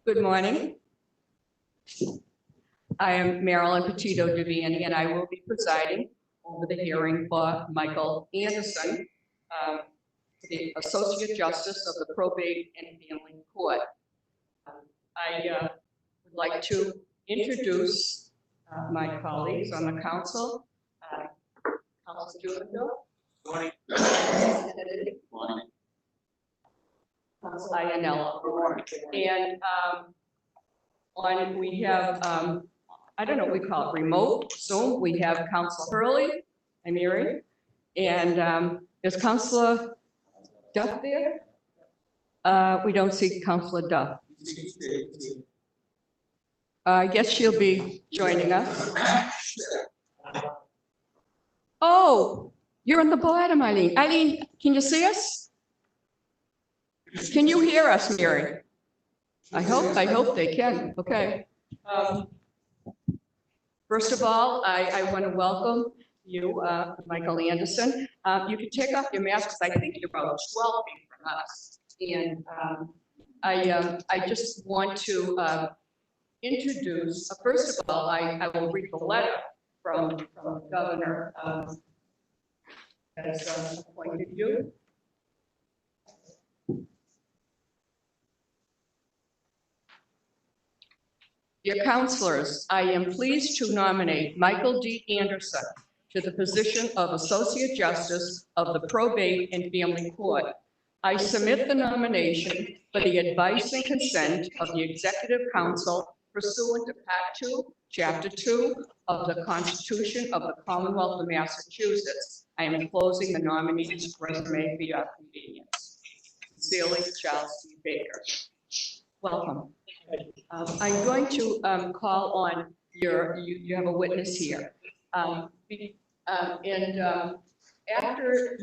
Good morning. I am Marilyn Petito Devaney, and I will be presiding over the hearing for Michael Anderson, the Associate Justice of the Probate and Family Court. I would like to introduce my colleagues on the council. Council Devan. Morning. Morning. Council Iannello. And we have, I don't know what we call it, remote Zoom. We have Council Hurley and Mary. And is Councilor Duff there? We don't see Councilor Duff. I guess she'll be joining us. Oh, you're on the bottom, Eileen. Eileen, can you see us? Can you hear us, Mary? I hope they can. Okay. First of all, I want to welcome you, Michael Anderson. You can take off your mask because I think you're about 12 feet from us. And I just want to introduce, first of all, I will read the letter from the governor has appointed you. Dear councilors, I am pleased to nominate Michael D. Anderson to the position of Associate Justice of the Probate and Family Court. I submit the nomination for the advice and consent of the Executive Council pursuant to Part 2, Chapter 2 of the Constitution of the Commonwealth of Massachusetts. I am enclosing the nominee's resume for your convenience. Sincerely, Charles C. Baker. Welcome. I'm going to call on you have a witness here. After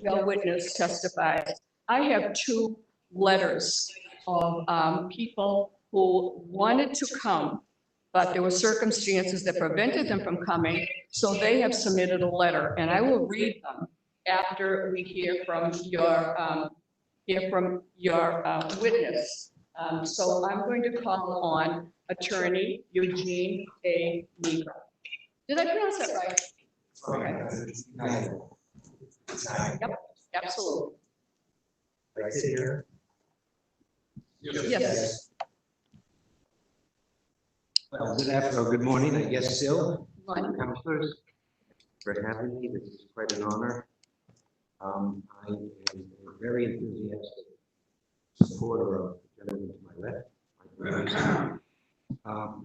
your witness testifies, I have two letters of people who wanted to come, but there were circumstances that prevented them from coming, so they have submitted a letter, and I will read them after we hear from your witness. So I'm going to call on Attorney Eugene A. Negro. Did I pronounce that right? Okay. Yep, absolutely. Right here. Yes. Well, good afternoon, good morning, I guess still. Councilors, for having me. This is quite an honor. I am a very enthusiastic supporter of the gentleman to my left.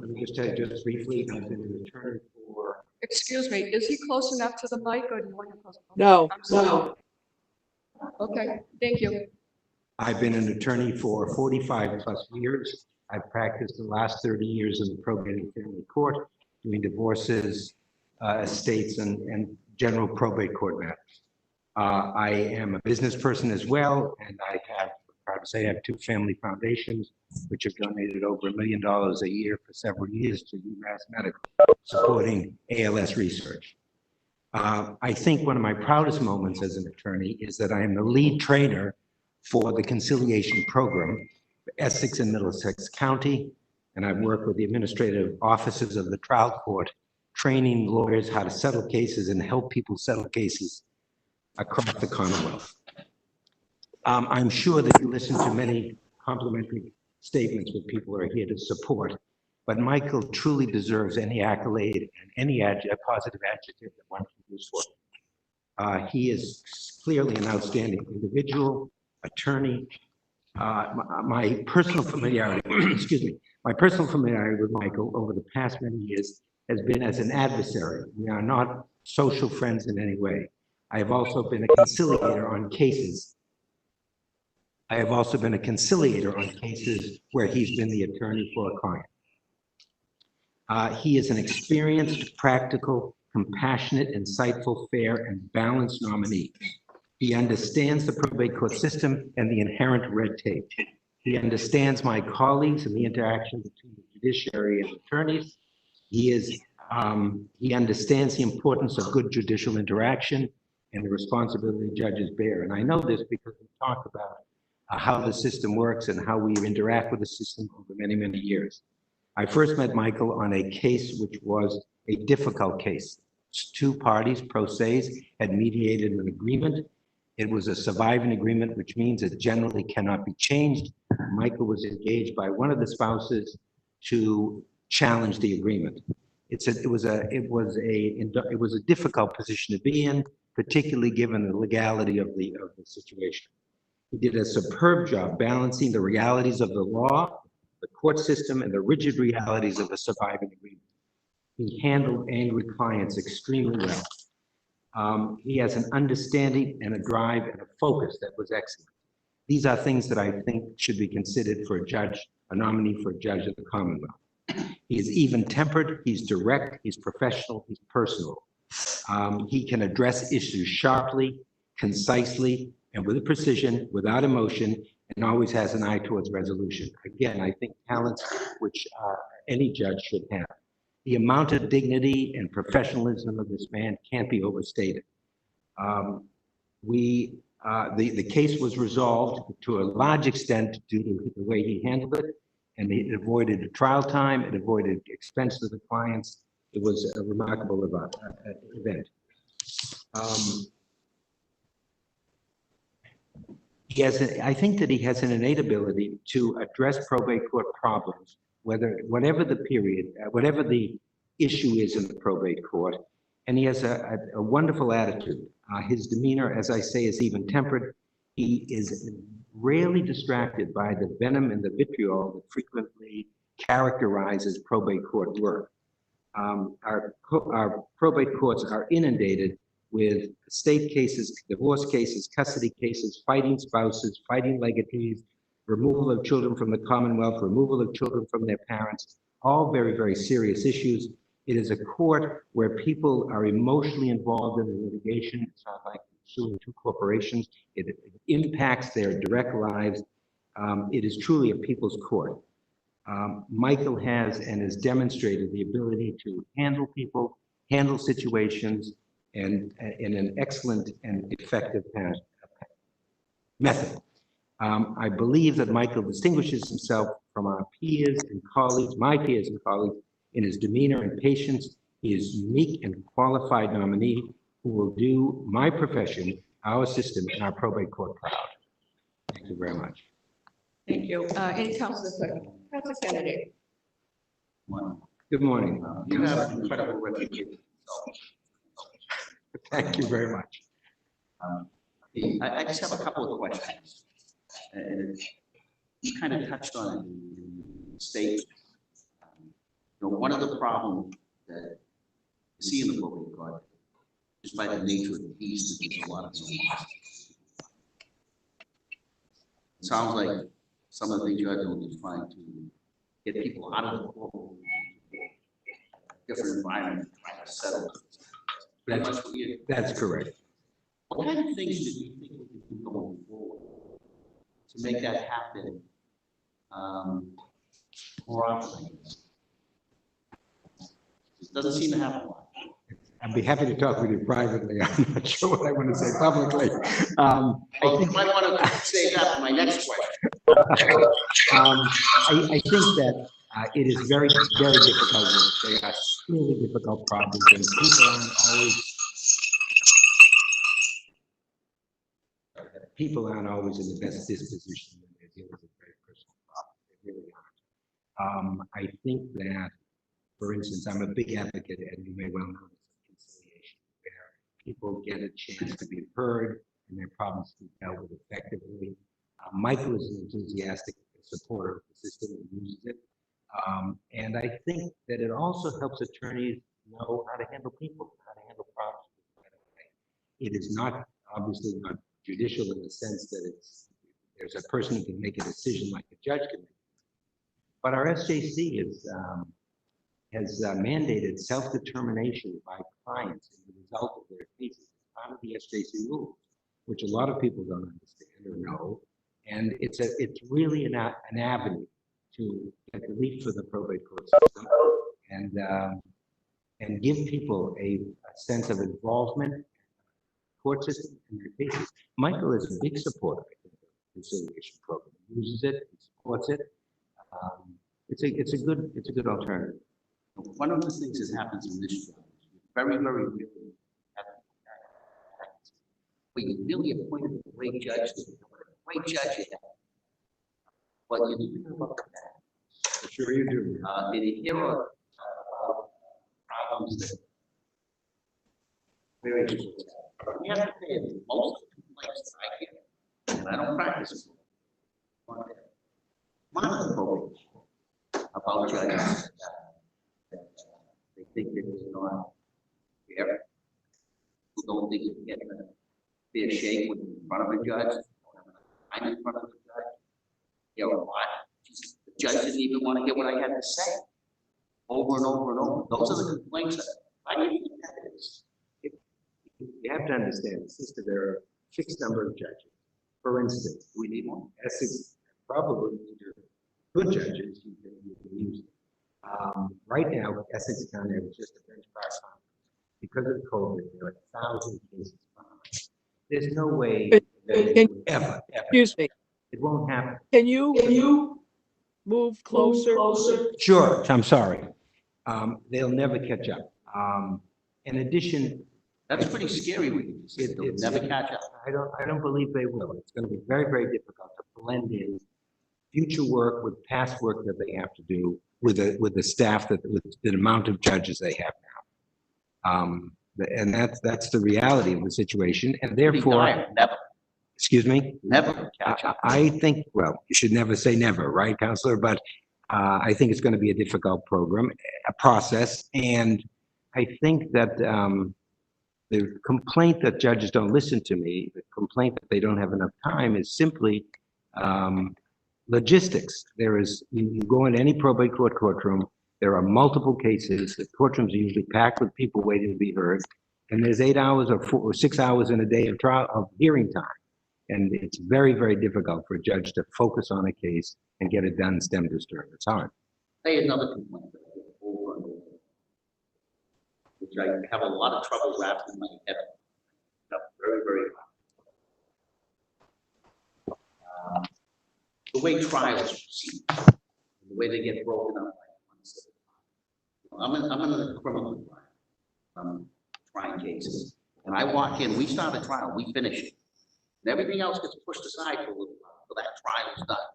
Let me just tell you just briefly, I've been an attorney for... Excuse me, is he close enough to the mic or do you want him close? No, no. Okay, thank you. I've been an attorney for 45 plus years. I've practiced the last 30 years in the probate and family court, doing divorces, estates, and general probate court matters. I am a business person as well, and I have, proud to say, I have two family foundations, which have donated over $1 million a year for several years to UMass Medical, supporting ALS research. I think one of my proudest moments as an attorney is that I am the lead trainer for the conciliation program for Essex and Middlesex County, and I've worked with the administrative offices of the trial court, training lawyers how to settle cases and help people settle cases across the Commonwealth. I'm sure that you listen to many complimentary statements that people are here to support, but Michael truly deserves any accolade and any positive adjective that one can use for him. He is clearly an outstanding individual, attorney. My personal familiarity, excuse me, my personal familiarity with Michael over the past many years has been as an adversary. We are not social friends in any way. I have also been a conciliator on cases. Where he's been the attorney for a client. He is an experienced, practical, compassionate, insightful, fair, and balanced nominee. He understands the probate court system and the inherent red tape. He understands my colleagues and the interaction between the judiciary and attorneys. He understands the importance of good judicial interaction and the responsibility judges bear. And I know this because we talk about how the system works and how we interact with the system over many, many years. I first met Michael on a case which was a difficult case. Two parties, pro se's, had mediated an agreement. It was a surviving agreement, which means it generally cannot be changed. Michael was engaged by one of the spouses to challenge the agreement. It was a difficult position to be in, particularly given the legality of the situation. He did a superb job balancing the realities of the law, the court system, and the rigid realities of a surviving agreement. He handled angry clients extremely well. He has an understanding and a drive and a focus that was excellent. These are things that I think should be considered for a judge, a nominee for a judge of the Commonwealth. He is even-tempered, he's direct, he's professional, he's personal. He can address issues sharply, concisely, and with precision, without emotion, and always has an eye towards resolution. Again, I think talents which any judge should have. The amount of dignity and professionalism of this man can't be overstated. The case was resolved to a large extent due to the way he handled it, and it avoided trial time, it avoided expense to the clients. It was a remarkable event. I think that he has an innate ability to address probate court problems, whatever the issue is in the probate court, and he has a wonderful attitude. His demeanor, as I say, is even-tempered. He is rarely distracted by the venom and the vitriol that frequently characterizes probate court work. Our probate courts are inundated with estate cases, divorce cases, custody cases, fighting spouses, fighting legatees, removal of children from the Commonwealth, removal of children from their parents, all very, very serious issues. It is a court where people are emotionally involved in the litigation. It's not like suing two corporations. It impacts their direct lives. It is truly a people's court. Michael has and has demonstrated the ability to handle people, handle situations, and in an excellent and effective method. I believe that Michael distinguishes himself from our peers and colleagues, my peers and colleagues, in his demeanor and patience. He is unique and qualified nominee who will do my profession, our system, and our probate court proud. Thank you very much. Thank you. Any Councilor Kennedy? Good morning. You have an incredible reputation. Thank you very much. I just have a couple of questions. And you kind of touched on it in the state. One of the problems that you see in the probate court, just by the nature of the case, there's a lot of noise. It sounds like some of the things you're doing is trying to get people out of the courtroom, different environment, trying to settle. That's correct. What kind of things do you think we can do going forward to make that happen more often? It doesn't seem to happen a lot. I'd be happy to talk with you privately. I'm not sure what I want to say publicly. Well, you might want to save that for my next question. I think that it is very, very difficult. They are really difficult problems, and people aren't always in the best disposition when they're dealing with very personal problems. They really aren't. I think that, for instance, I'm a big advocate, and you may well know this, of conciliation, where people get a chance to be heard and their problems to be dealt with effectively. Michael is an enthusiastic supporter of the system and uses it. And I think that it also helps attorneys know how to handle people, how to handle problems. It is not, obviously not judicial in the sense that there's a person who can make a decision like a judge can make. But our SJC has mandated self-determination by clients as a result of their cases. It's part of the SJC rules, which a lot of people don't understand or know. And it's really an avenue to get relief for the probate court system and give people a sense of involvement in the court system and their cases. Michael is a big supporter, I think, of reconciliation program. He uses it, he supports it. It's a good alternative. One of the things that happens in this job is very, very rarely we really appointed a great judge, great judge you have. But you do hear about that. Sure you do. And you hear about problems that very interesting. We have to pay most of the complaints that I get, and I don't practice law. One of the programs about judges they think that it's not fair. Who don't think you can get a fair shake when in front of a judge, I'm in front of the judge. You know what? The judge didn't even want to hear what I had to say. Over and over and over. Those are the complaints that I didn't think that is. You have to understand the system. There are a fixed number of judges. For instance, We need one. Essex probably good judges you can use. Right now, Essex County has just a bench press conference. Because of COVID, there are 1,000 cases. There's no way that it would ever. Excuse me, It won't happen. can you move closer? Sure, I'm sorry. They'll never catch up. In addition, That's pretty scary when you say they'll never catch up. I don't believe they will. It's going to be very, very difficult to blend in future work with past work that they have to do with the staff with the amount of judges they have now. And that's the reality of the situation, and therefore, Never, excuse me, never catch up. I think, well, you should never say never, right, Counselor? But I think it's going to be a difficult a process, and I think that the complaint that judges don't listen to me, the complaint that they don't have enough time is simply logistics. You go into any probate court courtroom, there are multiple cases. The courtrooms are usually packed with people waiting to be heard, and there's 8 hours or 6 hours in a day of trial of hearing time. And it's very, very difficult for a judge to focus on a case and get it done stem to stern. It's hard. I had another complaint that I get over and over, which I have a lot of trouble wrapping my head up. Very, very hard. The way trials proceed, the way they get broken up. I'm in a criminal trial. I'm trying cases, and I walk in. We start a trial, we finish it, and everything else gets pushed aside for a little while till that trial is done.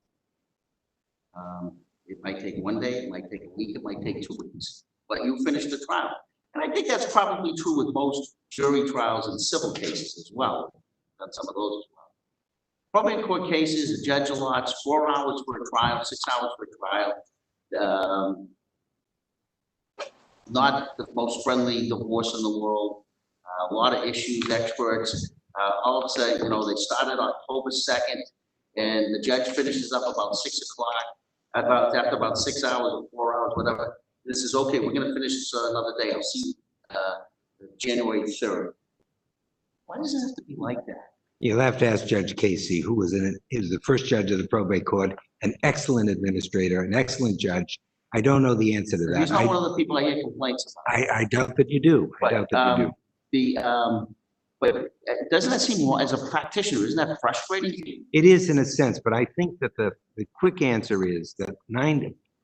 It might take 1 day, it might take a week, it might take 2 weeks, but you finish the trial. And I think that's probably true with most jury trials and civil cases as well. Done some of those as well. Probate court cases, the judge allots 4 hours for a trial, 6 hours for a trial. Not the most friendly divorce in the world. A lot of issues, experts. All of a sudden, they started October 2nd, and the judge finishes up about 6 o'clock. After about 6 hours or 4 hours, whatever. This is okay. We're going to finish this another day. I'll see you January 3rd. Why does it have to be like that? You'll have to ask Judge Casey, who was he was the first judge of the probate court, an excellent administrator, an excellent judge. I don't know the answer to that. He's not one of the people I hear complaints about. I doubt that you do. I doubt that you do. But doesn't that seem, as a practitioner, isn't that frustrating to you? It is in a sense, but I think that the quick answer is that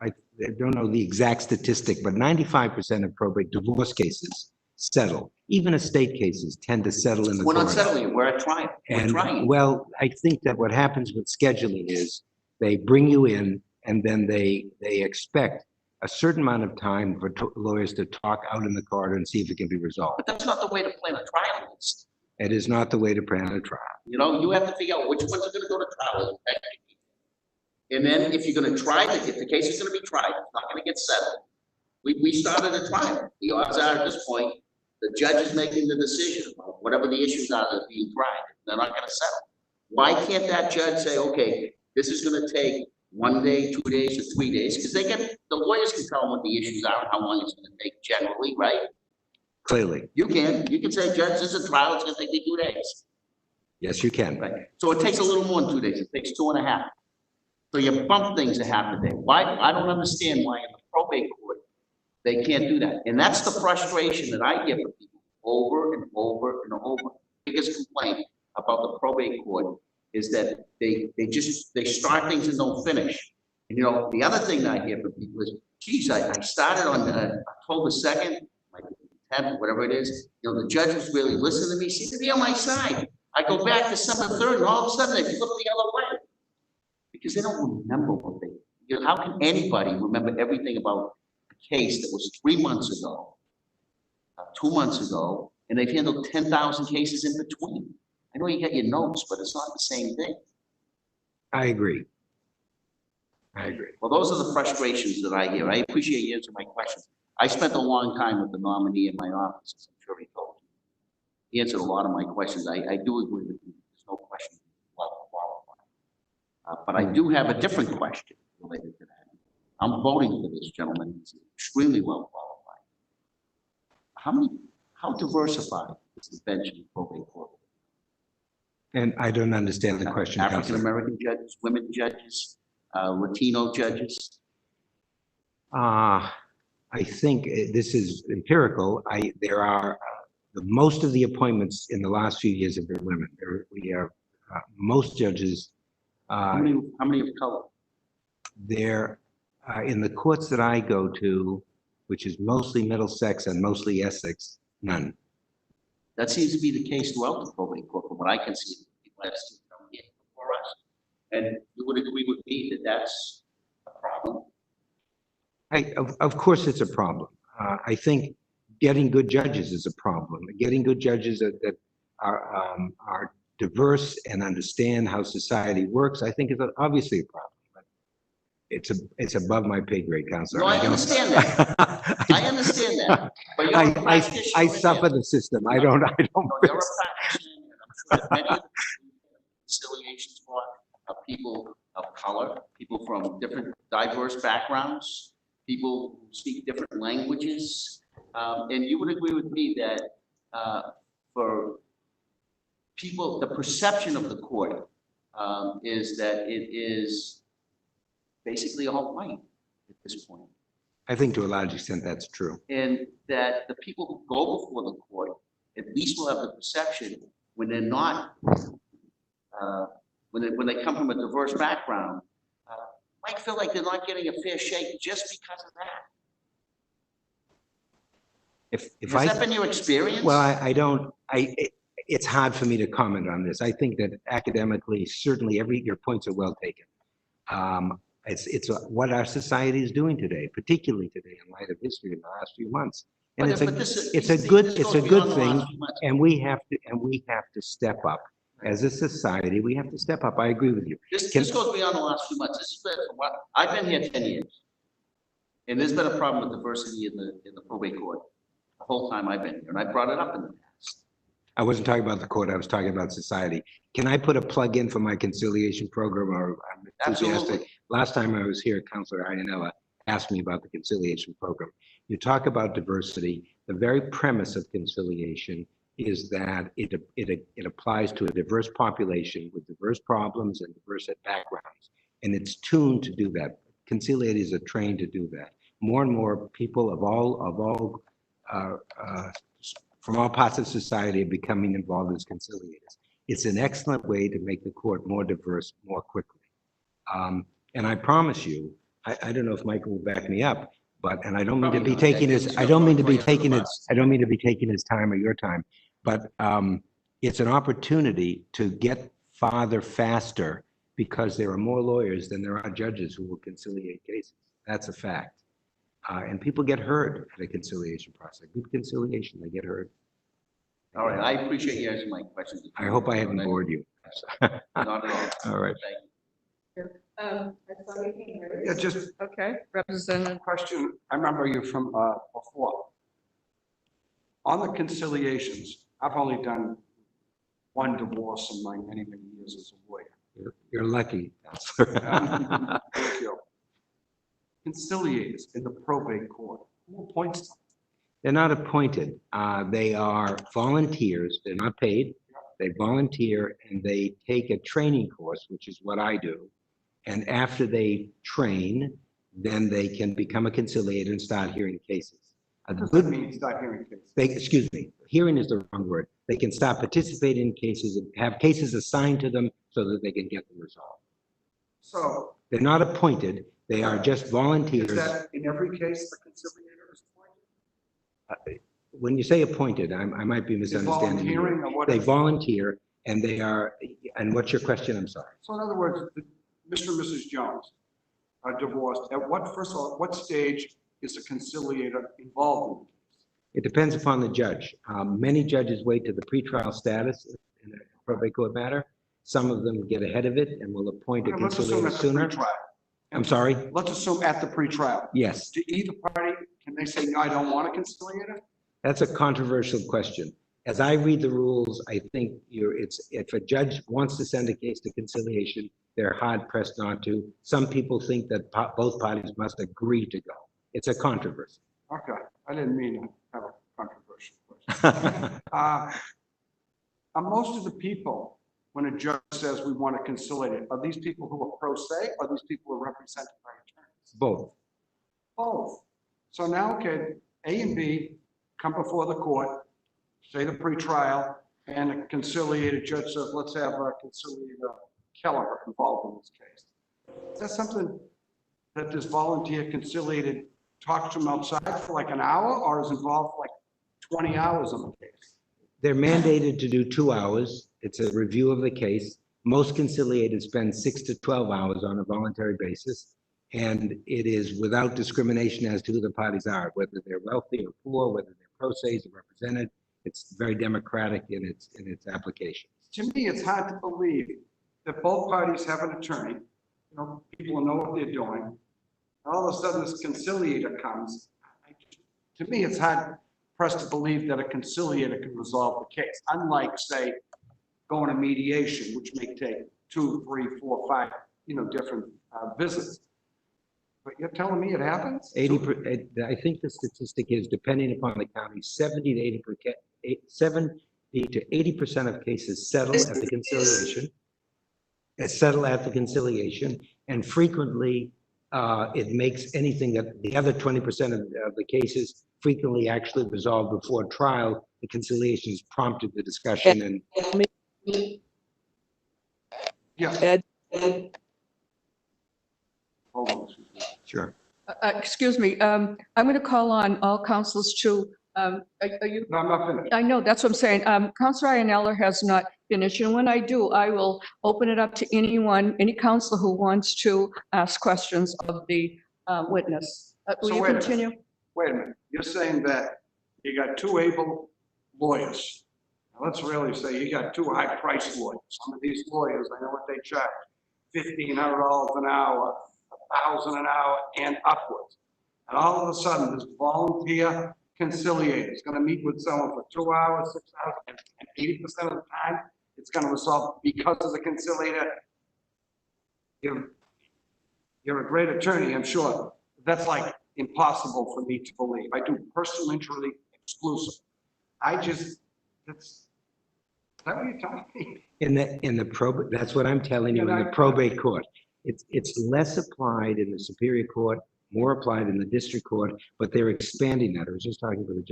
I don't know the exact statistic, but 95% of probate divorce cases settle. Even estate cases tend to settle in the We're court. not settling, we're trying. We're trying. Well, I think that what happens with scheduling is they bring you in and then they expect a certain amount of time for lawyers to talk out in the corridor and see if it can be resolved. But that's not the way to plan a trial. It is not the way to plan a trial. You have to figure out which ones are going to go to trial. And then if you're going to try if the case is going to be tried, it's not going to get settled. We started a trial. The odds are at this point, the judge is making the decision about whatever the issues are that are being tried. They're not going to settle. Why can't that judge say, okay, this is going to take 1 day, 2 days, or 3 days? Because the lawyers can tell them what the issues are and how long it's going to take generally, right? Clearly. You can say, Judge, this is a trial, it's going to take me 2 days. Yes, you can. Right. So it takes a little more than 2 days. It takes 2.5. So you bump things a half a day. Why? I don't understand why in the probate court they can't do that. And that's the frustration that I get from people over and over and over. Biggest complaint about the probate court is that they start things and don't finish. And you know, the other thing that I hear from people is, geez, I started on October 2nd, like 10th, whatever it is, you know, the judge was really listening to me, seemed to be on my side. I go back December 3rd, and all of a sudden they flip the other way. Because they don't remember what they, you know, how can anybody remember everything about a case that was 3 months ago, 2 months ago, and they've handled 10,000 cases in between? I know you got your notes, but it's not the same thing. I agree. I agree. Well, those are the frustrations that I hear. I appreciate you answering my questions. I spent a long time with the nominee in my office, as I'm sure he told you. He answered a lot of my questions. I do agree with you. There's no question well qualified. But I do have a different question related to that. I'm voting for this gentleman. He's extremely well qualified. How diversified is the bench in the probate court? And I don't understand the question. African-American judges, women judges, Latino judges? I think this is empirical. There are most of the appointments in the last few years have been women. We have most judges. How many of color? There, in the courts that I go to, which is mostly Middlesex and mostly Essex, none. That seems to be the case throughout the probate court, from what I can see. People have seen come in before us, and you would agree with me that that's a problem. Of course, it's a problem. I think getting good judges is a problem. Getting good judges that are diverse and understand how society works, I think is obviously a problem. But it's above my pay grade, Counselor. No, I understand that. I understand that. But you're a practitioner. I suffer the system. I don't. No, you're a practitioner, and I'm sure that many of the conciliations for people of color, people from different diverse backgrounds, people who speak different languages. And you would agree with me that for people, the perception of the court is that it is basically all white at this point. I think to a large extent that's true. And that the people who go before the court at least will have the perception when they're not, when they come from a diverse background, might feel like they're not getting a fair shake just because of that. Has that been your experience? Well, I don't. It's hard for me to comment on this. I think that academically, certainly, your points are well taken. It's what our society is doing today, particularly today in light of history in the last few months. And it's a good thing, and we have to step up as a society. We have to step up. I agree with you. This goes beyond the last few months. This has been I've been here 10 years, and there's been a problem with diversity in the probate court the whole time I've been here, and I brought it up in the past. I wasn't talking about the court. I was talking about society. Can I put a plug in for my conciliation program? Or I'm enthusiastic. Absolutely. Last time I was here, Councilor Iannella asked me about the conciliation program. You talk about diversity. The very premise of conciliation is that it applies to a diverse population with diverse problems and diverse backgrounds, and it's tuned to do that. Conciliators are trained to do that. More and more people from all parts of society are becoming involved as conciliators. It's an excellent way to make the court more diverse more quickly. And I promise you, I don't know if Michael will back me up, and I don't mean to be taking his time or your time, but it's an opportunity to get farther faster because there are more lawyers than there are judges who will conciliate cases. That's a fact. And people get heard at a conciliation process. Good conciliation, they get heard. All right, I appreciate you answering my questions. I hope I haven't bored you. Not at all. All right. Thank you. Yeah, just Okay, Representative. question. I remember you from before. On the conciliations, I've only done one divorce in my many, many years as a lawyer. You're lucky, Counselor. Thank you. Conciliators in the probate court, who appoints them? They're not appointed. They are volunteers. They're not paid. They volunteer and they take a training course, which is what I do. And after they train, then they can become a conciliator and start hearing cases. What does that mean, start hearing cases? Excuse me, hearing is the wrong word. They can start participating in cases and have cases assigned to them so that they can get them resolved. So They're not appointed, they are just is volunteers. that in every case the conciliator is appointed? When you say appointed, I might be Is misunderstanding you. volunteering or what? They volunteer and they are, and what's your question? I'm sorry. So in other words, Mr. and Mrs. Jones are divorced. At what, first of all, what stage is the conciliator involved in? It depends upon the judge. Many judges wait to the pretrial status in a probate court matter. Some of them get ahead of it and will appoint a Okay, let's assume conciliator at the sooner. pretrial. I'm sorry? Let's assume at the pretrial. Yes, To either party, can they say, no, I don't want a conciliator? that's a controversial question. As I read the rules, I think if a judge wants to send a case to conciliation, they're hard pressed not to. Some people think that both parties must agree to go. It's a controversy. Okay, I didn't mean to have a controversial question. Are most of the people, when a judge says we want to conciliate, are these people who are pro se, or are these people who are represented by attorneys? Both. Both. So now, okay, A and B come before the court, say the pretrial, and a conciliated judge says, let's have a conciliator Keller involved in this case. Is that something that this volunteer conciliated talks to them outside for like an hour, or is involved for like 20 hours on the case? They're mandated to do 2 hours. It's a review of the case. Most conciliators spend 6 to 12 hours on a voluntary basis. And it is without discrimination as to who the parties are, whether they're wealthy or poor, whether they're pro se or represented. It's very democratic in its application. To me, it's hard to believe that both parties have an attorney, you know, people who know what they're doing. All of a sudden, this conciliator comes. To me, it's hard pressed to believe that a conciliator can resolve the case, unlike, say, going to mediation, which may take 2, 3, 4, 5, different visits. But you're telling me it happens? 80%, I think the statistic is, depending upon the county, 70 to 80% of cases settle at the conciliation. And frequently it makes anything that the other 20% of the cases frequently actually resolved before trial. The conciliations prompted the discussion and. Yeah. Ed, Hold on. Sure. Excuse me, I'm going to call on all councils to, are you? No, I'm not finished. I know, that's what I'm saying. Councilor Ionella has not finished, and when I do, I will open it up to anyone, any councilor who wants to ask questions of the witness. Will So you wait a minute. continue? Wait a minute. You're saying that you got 2 able lawyers. Now, let's really say you got 2 high-priced lawyers. Some of these lawyers, I know what they charge, $1,500 an hour, $1,000 an hour, and upwards. And all of a sudden, this volunteer conciliator is going to meet with someone for 2 hours, 6 hours, and 80% of the time, it's going to resolve because of the conciliator. You're a great attorney, I'm sure. That's like impossible for me to believe. I do personal injury exclusive. Is that what you're telling me? In the probate, that's what I'm telling you, in the probate court. It's less applied in the Superior Court, more applied in the District Court, but they're expanding that. I was just talking to the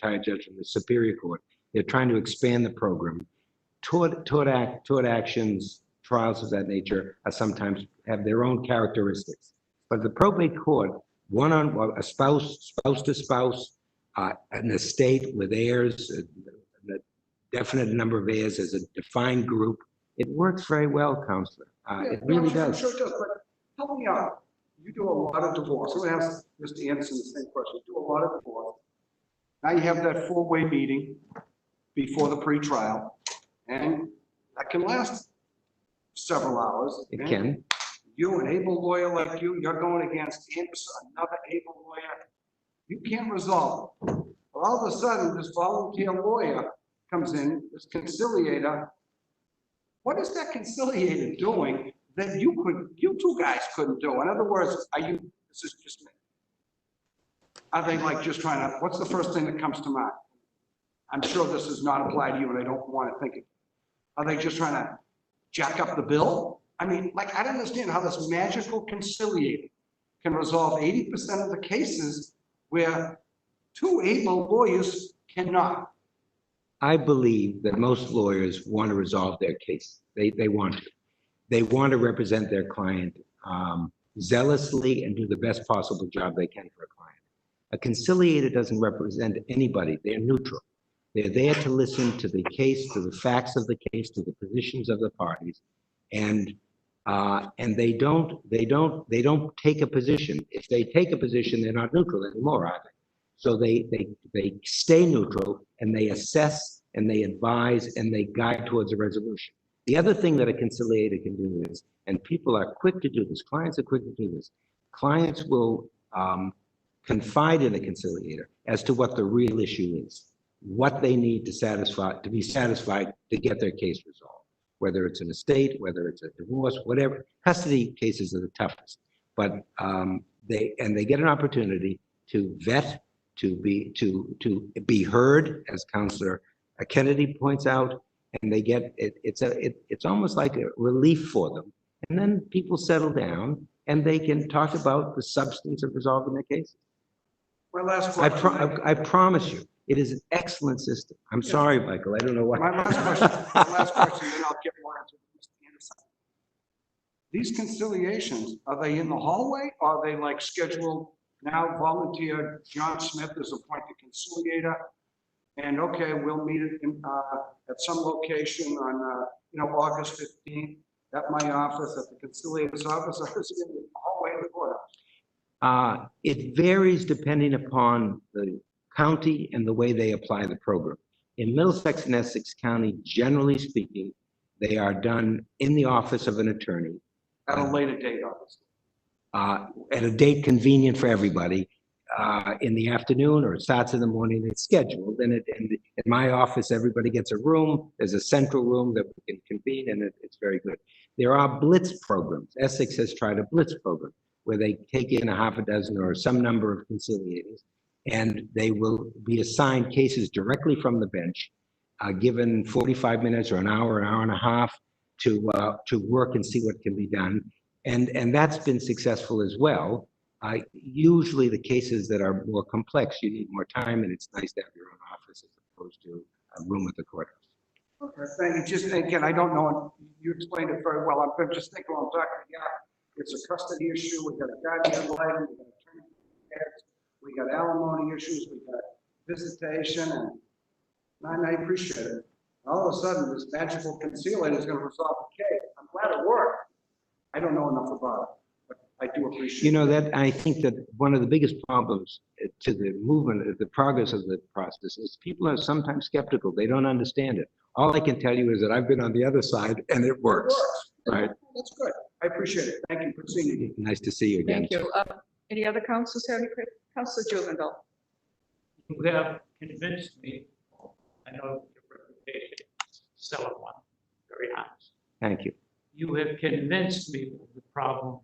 retired judge from the Superior Court. They're trying to expand the program. Tort actions, trials of that nature are sometimes have their own characteristics. But the probate court, a spouse to spouse, an estate with heirs, a definite number of heirs as a defined group, it works very well, Counselor. It really does. I'm sure it does, but help me out. You do a lot of divorce. I'm going to ask Mr. Anderson the same question. You do a lot of divorce. Now you have that 4-way meeting before the pretrial, and that can last several hours. It can. You, an able lawyer like you're going against Anderson, another able lawyer. You can't resolve it. But all of a sudden, this volunteer lawyer comes in, this conciliator. What is that conciliator doing that you 2 guys couldn't do? In other words, this is just me. Are they like just trying to, what's the first thing that comes to mind? I'm sure this is not applied to you and I don't want to think it. Are they just trying to jack up the bill? I mean, I don't understand how this magical conciliator can resolve 80% of the cases where 2 able lawyers cannot. I believe that most lawyers want to resolve their case. They want to. They want to represent their client zealously and do the best possible job they can for a client. A conciliator doesn't represent anybody. They're neutral. They're there to listen to the case, to the facts of the case, to the positions of the parties, and they don't take a position. If they take a position, they're not neutral anymore, are they? So they stay neutral and they assess and they advise and they guide towards a resolution. The other thing that a conciliator can do is, and people are quick to do this, clients are quick to do this, clients will confide in a conciliator as to what the real issue is, what they need to be satisfied to get their case resolved, whether it's an estate, whether it's a divorce, whatever. Custody cases are the toughest, but they get an opportunity to vet, to be heard, as Counselor Kennedy points out, and they get it's almost like a relief for them. And then people settle down and they can talk about the substance of resolving their cases. My last question. I promise you, it is an excellent system. I'm sorry, Michael, I don't know why. My last question, then I'll get more answers from Mr. Anderson. These conciliations, are they in the hallway? Are they like scheduled now? Volunteer John Smith is appointed conciliator, and okay, we'll meet at some location on August 15th at my office, at the conciliator's office, or is it in the hallway of the courthouse? It varies depending upon the county and the way they apply the program. In Middlesex and Essex County, generally speaking, they are done in the office of an attorney. At a later date, obviously. At a date convenient for everybody, in the afternoon, or it starts in the morning. It's scheduled, and in my office, everybody gets a room. There's a central room that we can convene, and it's very good. There are blitz programs. Essex has tried a blitz program where they take in a half a dozen or some number of conciliators, and they will be assigned cases directly from the bench, given 45 minutes or an hour and a half to work and see what can be done. And that's been successful as well. Usually the cases that are more complex, you need more time, and it's nice to have your own office as opposed to a room at the courthouse. Okay, thank you. Just again, I don't know, you explained it very well. I'm just thinking while I'm talking, yeah, it's a custody issue. We got a guardian license, we got attorney, we got alimony issues, we got visitation, and I appreciate it. All of a sudden, this magical conciliator is going to resolve the case. I'm glad it worked. I don't know enough about it, but I do appreciate it. That I think that one of the biggest problems to the movement, the progress of the process, is people are sometimes skeptical. They don't understand it. All I can tell you is that I've been on the other side and it works. Right? That's good. I appreciate it. Thank you for seeing me. Nice to see you again. Thank you. Any other councilors have any? Councilor Juvenile. You have convinced me. I know your reputation is a stellar one, very honest. Thank you. You have convinced me of the problem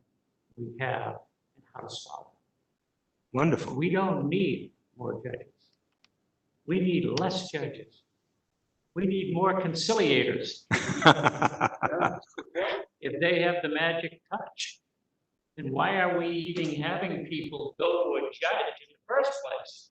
we have and how to solve it. Wonderful. We don't need more judges. We need less judges. We need more conciliators. If they have the magic touch, then why are we even having people go to a judge in the first place?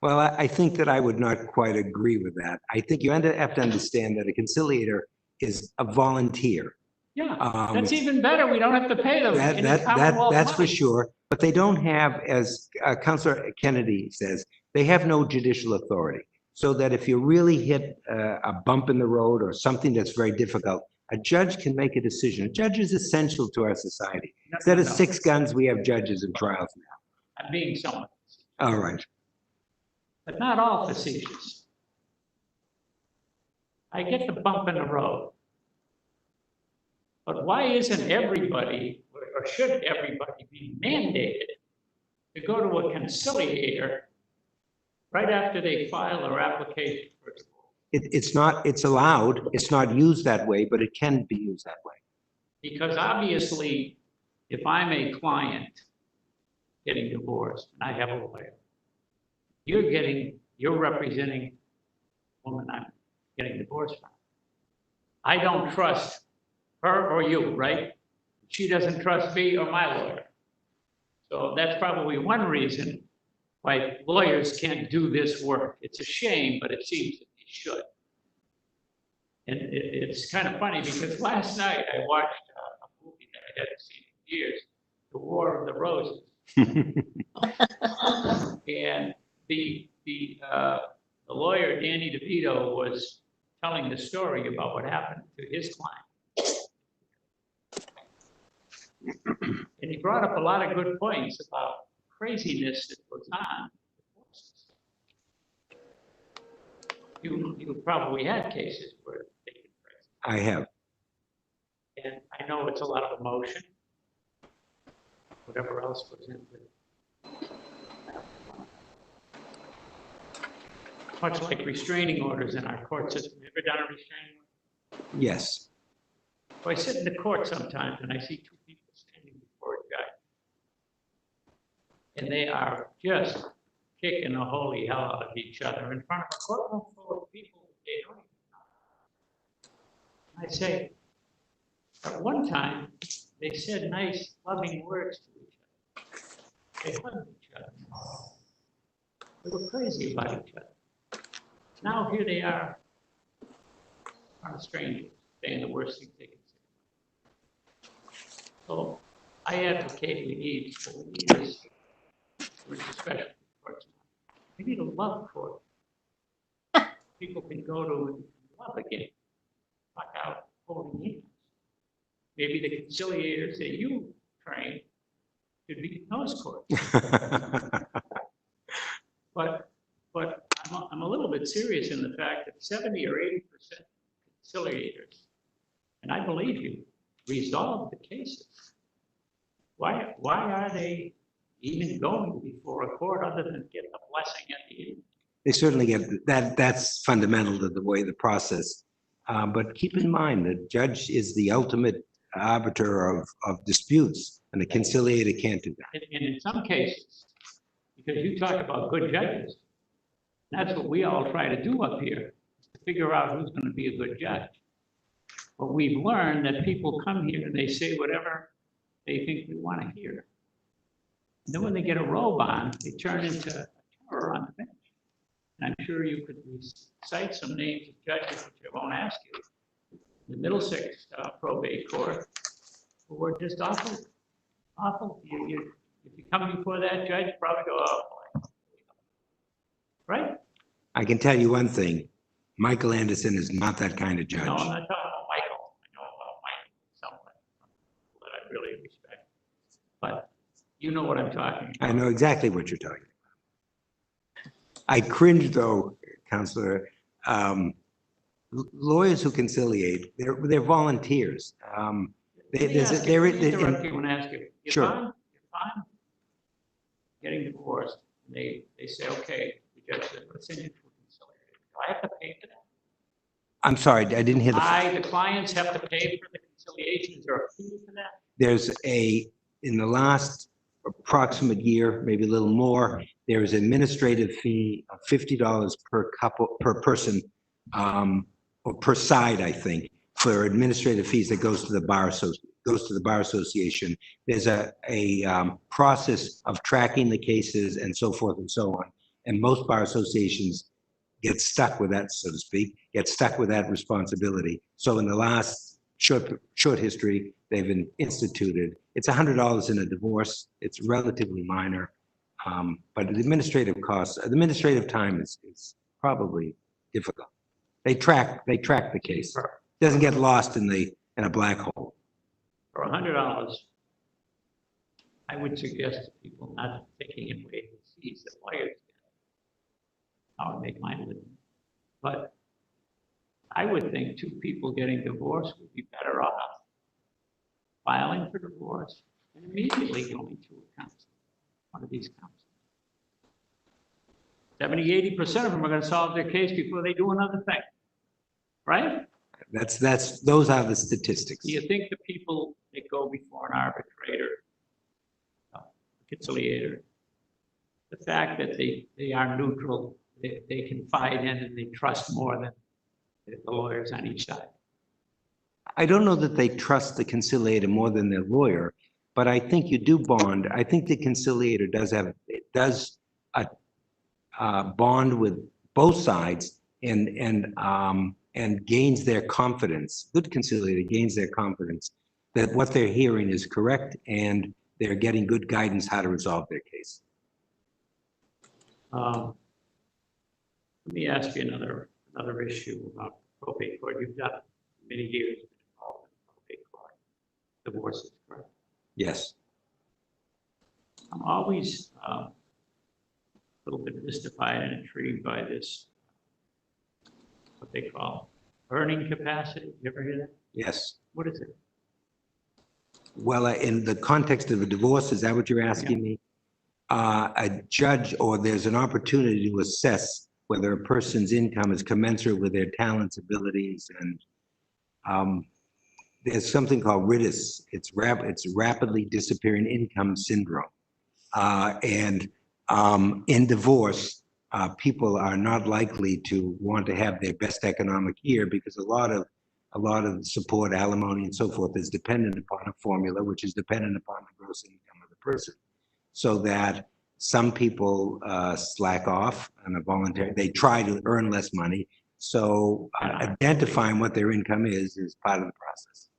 Well, I think that I would not quite agree with that. I think you have to understand that a conciliator is a volunteer. Yeah, that's even better. We don't have to pay them. That's for sure. But they don't have, as Councilor Kennedy says, they have no judicial authority. So that if you really hit a bump in the road or something that's very difficult, a judge can make a decision. A judge is essential to our society. Instead of 6 guns, we have judges in trials now. I'm being somewhat. All right. But not all facetious. I get the bump in the road. But why isn't everybody, or should everybody be mandated to go to a conciliator right after they file their application for divorce? It's allowed. It's not used that way, but it can be used that way. Because obviously, if I'm a client getting divorced and I have a lawyer, you're representing the woman I'm getting divorced from. I don't trust her or you, right? She doesn't trust me or my lawyer. So that's probably one reason why lawyers can't do this work. It's a shame, but it seems to be should. And it's kind of funny because last night I watched a movie that I hadn't seen in years, The War of the Roses. And the lawyer, Danny DeVito, was telling the story about what happened to his client. And he brought up a lot of good points about craziness that goes on. You probably had cases where they get crazy. I have. And I know it's a lot of emotion, whatever else goes into it. Much like restraining orders in our court system. You ever done a restraining order? Yes. So I sit in the court sometimes and I see two people standing before a judge. And they are just kicking the holy hell out of each other in front of a courtroom full of people that they don't even know. I say, at one time, they said nice, loving words to each other. They hugged each other. They were crazy about each other. Now here they are, are strangers, saying the worst things they can say. So I advocate we need this, which is special courts. We need a love court. People can go to and love again, knock out holding hands. Maybe the conciliators that you train should be in those courts. But I'm a little bit serious in the fact that 70 or 80% conciliators, and I believe you, resolve the cases. Why are they even going before a court other than get a blessing at the end? They certainly get that. That's fundamental to the way the process. But keep in mind, the judge is the ultimate arbiter of disputes, and the conciliator can't do that. And in some cases, because you talk about good judges, that's what we all try to do up here, to figure out who's going to be a good judge. But we've learned that people come here and they say whatever they think we want to hear. And then when they get a robe on, they turn into a terror on the bench. And I'm sure you could cite some names of judges, which I won't ask you, the Middlesex probate court, who were just awful, awful. If you come before that judge, you probably go, oh boy. Right? I can tell you one thing, Michael Anderson is not that kind of judge. No, I'm not talking about Michael. I know about Michael, someone that I really respect. But you know what I'm talking about. I know exactly what you're talking about. I cringe though, Counselor. Lawyers who conciliate, they're volunteers. Interrupt you and ask you. Sure. You're fine getting divorced. And they say, okay, the judge said, let's send you to a conciliator. Do I have to pay for that? I'm sorry, I didn't hear The clients have to pay for the conciliation. Is there a fee for that? There's in the last approximate year, maybe a little more, there is an administrative fee of $50 per person, or per side, I think, for administrative fees that goes to the bar association. There's a process of tracking the cases and so forth and so on. And most bar associations get stuck with that, so to speak, get stuck with that responsibility. So in the last short history, they've been instituted. It's $100 in a divorce. It's relatively minor, but the administrative costs, the administrative time is probably difficult. They track the case. It doesn't get lost in a black hole. For $100, I would suggest to people not taking away the fees that lawyers get. I would make my living. But I would think two people getting divorced would be better off filing for divorce and immediately going to a counselor, one of these counselors. 70–80% of them are going to solve their case before they do another thing, right? Those are the statistics. Do you think the people that go before an arbitrator, conciliator, the fact that they are neutral, they confide in and they trust more than the lawyers on each side? I don't know that they trust the conciliator more than their lawyer, but I think you do bond. I think the conciliator does a bond with both sides and gains their confidence, good conciliator gains their confidence that what they're hearing is correct and they're getting good guidance how to resolve their case. Let me ask you another issue about probate court. You've got many years involved in probate court, divorces, correct? Yes. I'm always a little bit mystified and intrigued by this, what they call earning capacity. You ever hear that? Yes. What is it? Well, in the context of a divorce, is that what you're asking me? A judge, or there's an opportunity to assess whether a person's income is commensurate with their talents, abilities, and there's something called RIDIS. It's rapidly disappearing income syndrome. In divorce, people are not likely to want to have their best economic year because a lot of support, alimony, and so forth is dependent upon a formula, which is dependent upon the gross income of the person. So that some people slack off on a voluntary, they try to earn less money. So identifying what their income is part of the process.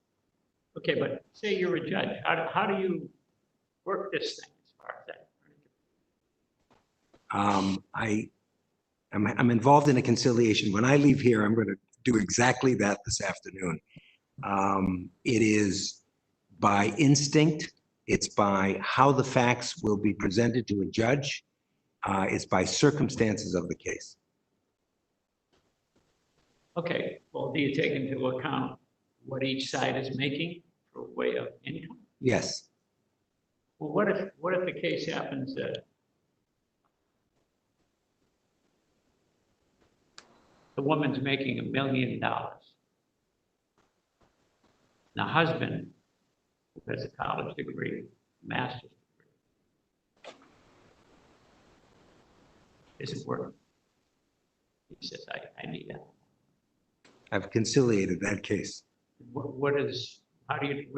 Okay, but say you're a judge. How do you work this thing as far as that? I'm involved in a conciliation. When I leave here, I'm going to do exactly that this afternoon. It is by instinct. It's by how the facts will be presented to a judge. It's by circumstances of the case. Okay, well, do you take into account what each side is making for way of income? Yes. Well, what if the case happens that the woman's making $1 million? The husband, who has a college degree, master's degree, isn't working. He says, I need that. I've conciliated that case. What do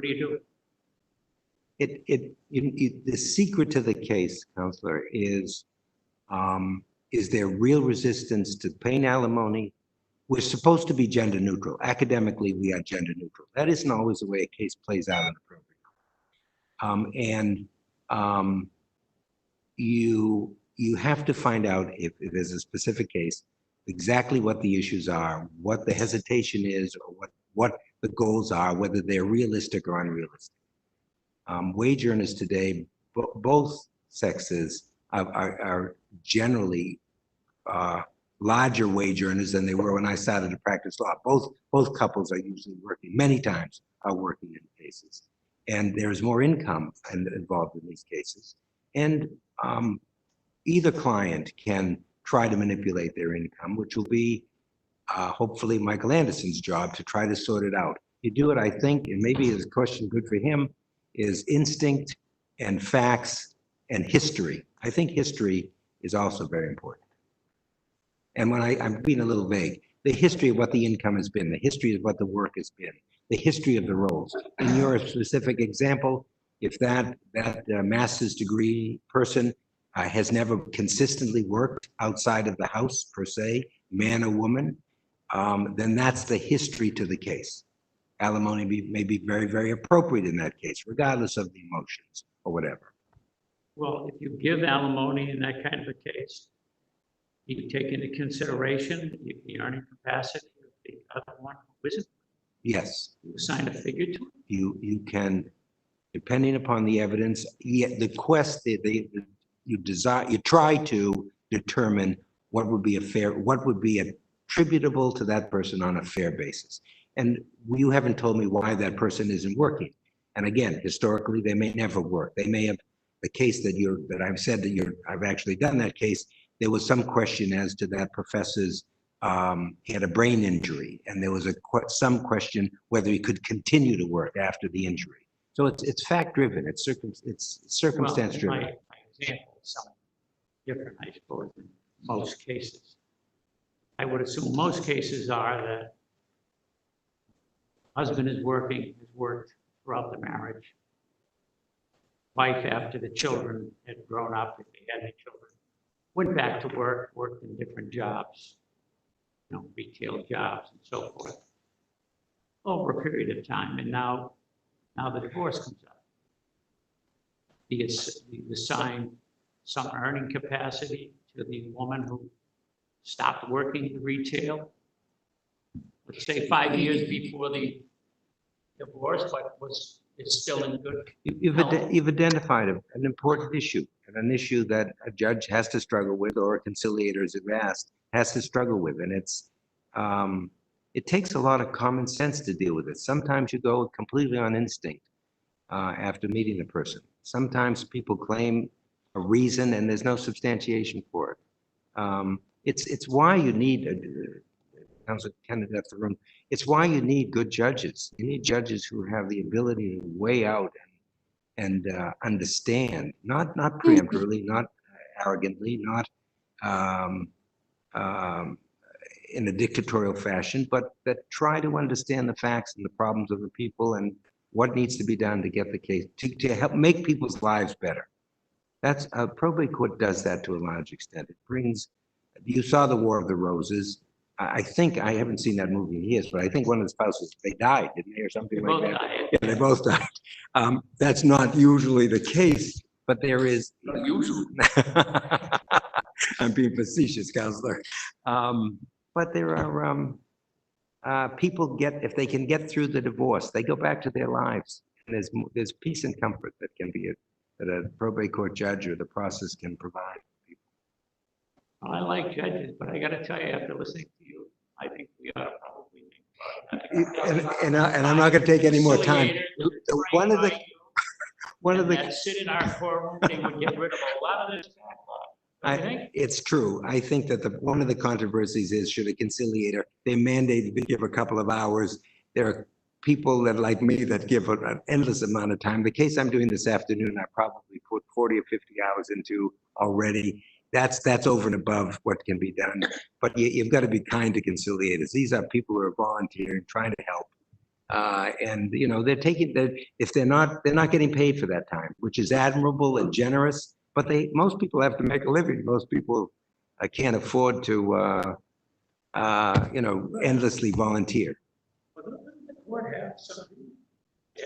you do? The secret to the case, Counselor, is there real resistance to paying alimony? We're supposed to be gender neutral. Academically, we are gender neutral. That isn't always the way a case plays out in the program. You have to find out if there's a specific case, exactly what the issues are, what the hesitation is, or what the goals are, whether they're realistic or unrealistic. Wage earners today, both sexes are generally larger wage earners than they were when I started to practice law. Both couples are usually working, many times are working in cases. And there's more income involved in these cases. And either client can try to manipulate their income, which will be hopefully Michael Anderson's job to try to sort it out. You do it, I think, and maybe it's a question good for him, is instinct and facts and history. I think history is also very important. And when I'm being a little vague, the history of what the income has been, the history of what the work has been, the history of the roles. In your specific example, if that master's degree person has never consistently worked outside of the house per se, man or woman, then that's the history to the case. Alimony may be very, very appropriate in that case, regardless of the emotions or whatever. Well, if you give alimony in that kind of a case, you take into consideration the earning capacity of the other one who isn't. Yes. You assign a figure to it. You can, depending upon the evidence, the quest you try to determine what would be attributable to that person on a fair basis. And you haven't told me why that person isn't working. And again, historically, they may never work. They may have the case that I've said that I've actually done that case. There was some question as to that professor's, he had a brain injury, and there was some question whether he could continue to work after the injury. So it's fact driven. It's circumstance driven. My example is something different, I suppose, in most cases. I would assume most cases are that husband is working, has worked throughout the marriage. Wife, after the children had grown up, if they had any children, went back to work, worked in different jobs. retail jobs and so forth over a period of time. And now the divorce comes up. Do you assign some earning capacity to the woman who stopped working in retail? Let's say 5 years before the divorce, but is still in good health. You've identified an important issue, and an issue that a judge has to struggle with, or a conciliator, as you've asked, has to struggle with. And it takes a lot of common sense to deal with it. Sometimes you go completely on instinct after meeting a person. Sometimes people claim a reason and there's no substantiation for it. It's why you need Councilor Kennedy left the room. It's why you need good judges. You need judges who have the ability to weigh out and understand, not preemptively, not arrogantly, not in a dictatorial fashion, but that try to understand the facts and the problems of the people and what needs to be done to get the case, to help make people's lives better. That's probate court does that to a large extent. It brings, you saw the War of the Roses. I think, I haven't seen that movie in years, but I think one of the spouses, they died, didn't they, or something like that? Yeah, they both died. That's not usually the case, but there is. Not usually. I'm being facetious, Counselor. But there are people if they can get through the divorce, they go back to their lives. And there's peace and comfort that can be that a probate court judge or the process can provide. I like judges, but I got to tell you, after listening to you, I think we ought to probably think about And I'm not going to take any more time. One of the that sit in our courtroom, they would get rid of a lot of this backlog. Don't you think? It's true. I think that one of the controversies is, should a conciliator, they're mandated to give a couple of hours. There are people that, like me, that give an endless amount of time. The case I'm doing this afternoon, I probably put 40 or 50 hours into already. That's over and above what can be done. But you've got to be kind to conciliators. These are people who are volunteering, trying to help. And they're taking that, if they're not getting paid for that time, which is admirable and generous. But most people have to make a living. Most people can't afford to endlessly volunteer. But doesn't the court have some? Yeah.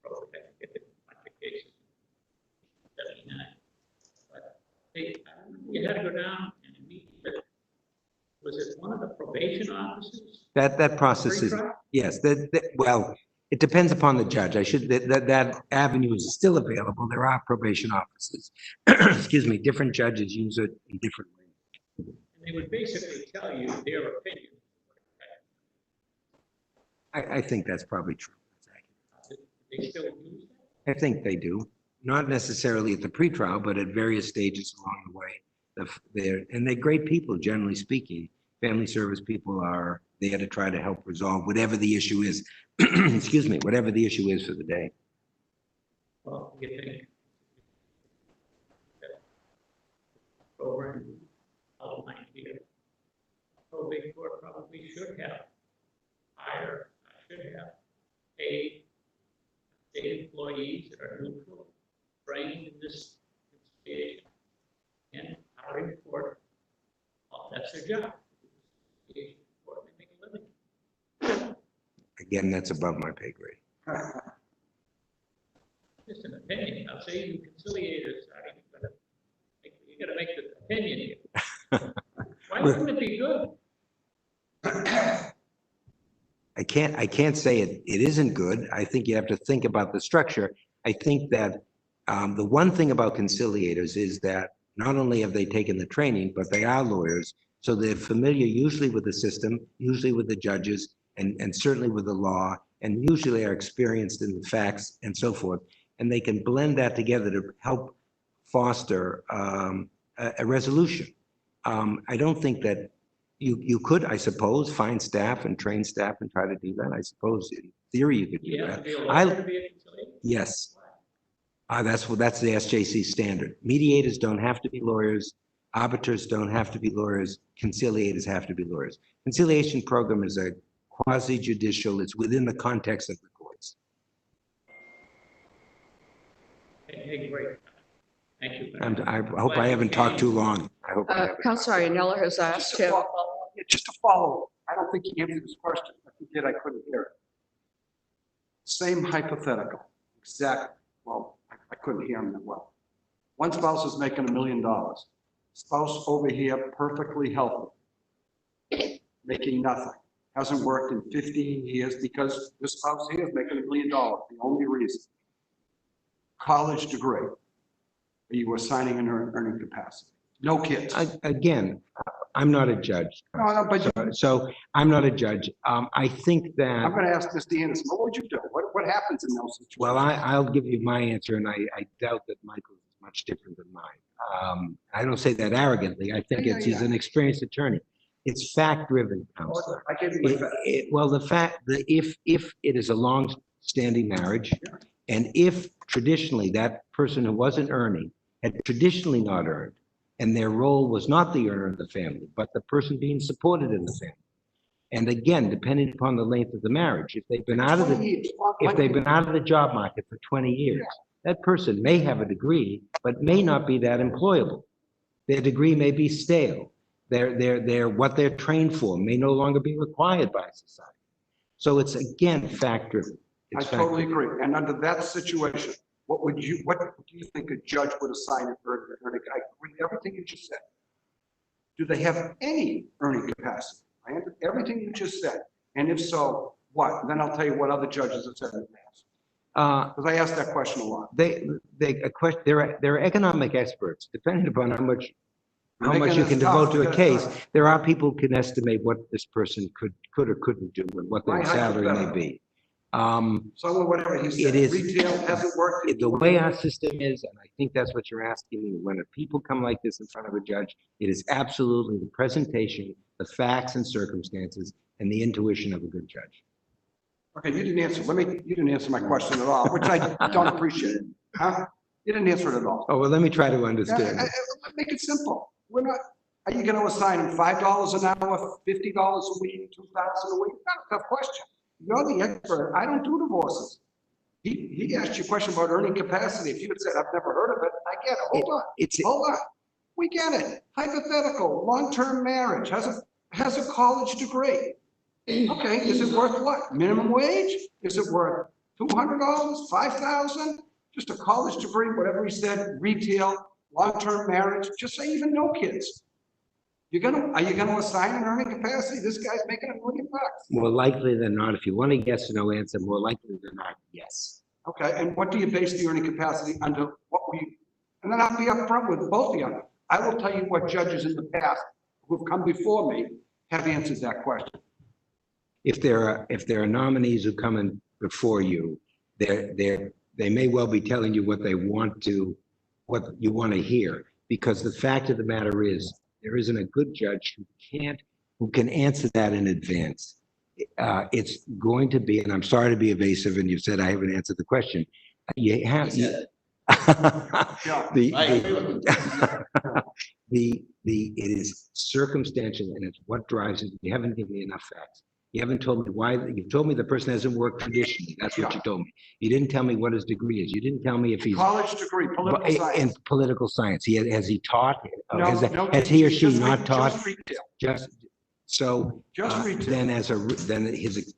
Okay. A bunch of cases. 79. But you had to go down and meet with, was it one of the probation officers? That process is, yes, well, it depends upon the judge. That avenue is still available. There are probation officers. Excuse me, different judges use it in different ways. And they would basically tell you their opinion. I think that's probably true. They still use that? I think they do. Not necessarily at the pretrial, but at various stages along the way. And they're great people, generally speaking. Family service people are there to try to help resolve whatever the issue is. Excuse me, whatever the issue is for the day. Well, you think that program outlined here, probate court probably should have paid state employees that are neutral, trained in this investigation, and how to report. Well, that's their job. They make a living. Again, that's above my pay grade. Just an opinion. I'll say you conciliators, you gotta make the opinion here. Why wouldn't it be good? I can't say it isn't good. I think you have to think about the structure. I think that the one thing about conciliators is that not only have they taken the training, but they are lawyers. So they're familiar usually with the system, usually with the judges, and certainly with the law, and usually are experienced in the facts and so forth. And they can blend that together to help foster a resolution. I don't think that you could, I suppose, find staff and train staff and try to do that. I suppose in theory you could do Yeah, that. to be a lawyer to be a conciliator? Yes. That's the SJC standard. Mediators don't have to be lawyers. Arbiters don't have to be lawyers. Conciliators have to be lawyers. Conciliation program is a quasi-judicial. It's within the context of the courts. Hey, great. Thank you. I hope I haven't talked too long. I hope I haven't. Councilor Iannella has asked him. Yeah, just to follow, I don't think he answered this question. If he did, I couldn't hear it. Same hypothetical, exact, well, I couldn't hear him that well. One spouse is making $1 million. Spouse over here, perfectly healthy, making nothing. Hasn't worked in 15 years because this spouse here is making $1 million, the only reason. College degree, you were signing an earning capacity. No kids. Again, I'm not a judge. No, but So I'm not a judge. I think that. I'm gonna ask Mr. Anderson, what would you do? What happens in those situations? Well, I'll give you my answer, and I doubt that Michael's is much different than mine. I don't say that arrogantly. I think he's an experienced attorney. It's fact-driven, counselor. I gave you my fact. Well, the fact that if it is a long-standing marriage, and if traditionally that person who wasn't earning had traditionally not earned, and their role was not the earner of the family, but the person being supported in the family. And again, depending upon the length of the marriage, if they've been out of the job market for 20 years, that person may have a degree, but may not be that employable. Their degree may be stale. What they're trained for may no longer be required by society. So it's again fact-driven. I totally agree. And under that situation, what do you think a judge would assign an earning? I agree with everything you just said. Do they have any earning capacity? I answered everything you just said. And if so, what? And then I'll tell you what other judges have said in the past. Because I asked that question a lot. They're economic experts, depending upon how much you can devote to a case. There are people who can estimate what this person could or couldn't do and what their salary may be. So whatever he said, retail hasn't worked. The way our system is, and I think that's what you're asking me, when people come like this in front of a judge, it is absolutely the presentation, the facts and circumstances, and the intuition of a good judge. Okay, you didn't answer. You didn't answer my question at all, which I don't appreciate. Huh? You didn't answer it at all. Oh, well, let me try to understand. Make it simple. Are you going to assign him $5 an hour, $50 a week, $2,000 a week? That's a tough question. You're the expert. I don't do divorces. He asked you a question about earning capacity. If you had said, I've never heard of it, I get it. Hold on. We get it. Hypothetical, long-term marriage, has a college degree. Okay, is it worth what? Minimum wage? Is it worth $200, $5,000? Just a college degree, whatever he said, retail, long-term marriage, just say even no kids. Are you gonna assign an earning capacity? This guy's making $1 million. More likely than not, if you want a yes or no answer, more likely than not, yes. Okay, and what do you base the earning capacity under? And then I'll be upfront with both of you. I will tell you what judges in the past who've come before me have answered that question. If there are nominees who come in before you, they may well be telling you what you want to hear, because the fact of the matter is, there isn't a good judge who can answer that in advance. It's going to be, and I'm sorry to be evasive, and you said I haven't answered the question. It is circumstantial, and it's what drives it. You haven't given me enough facts. You haven't told me why. You've told me the person hasn't worked traditionally. That's what you told me. You didn't tell me what his degree is. You didn't tell me if he's college degree, political science. In political science. Has he taught? No, has he or she not taught? Just retail. Then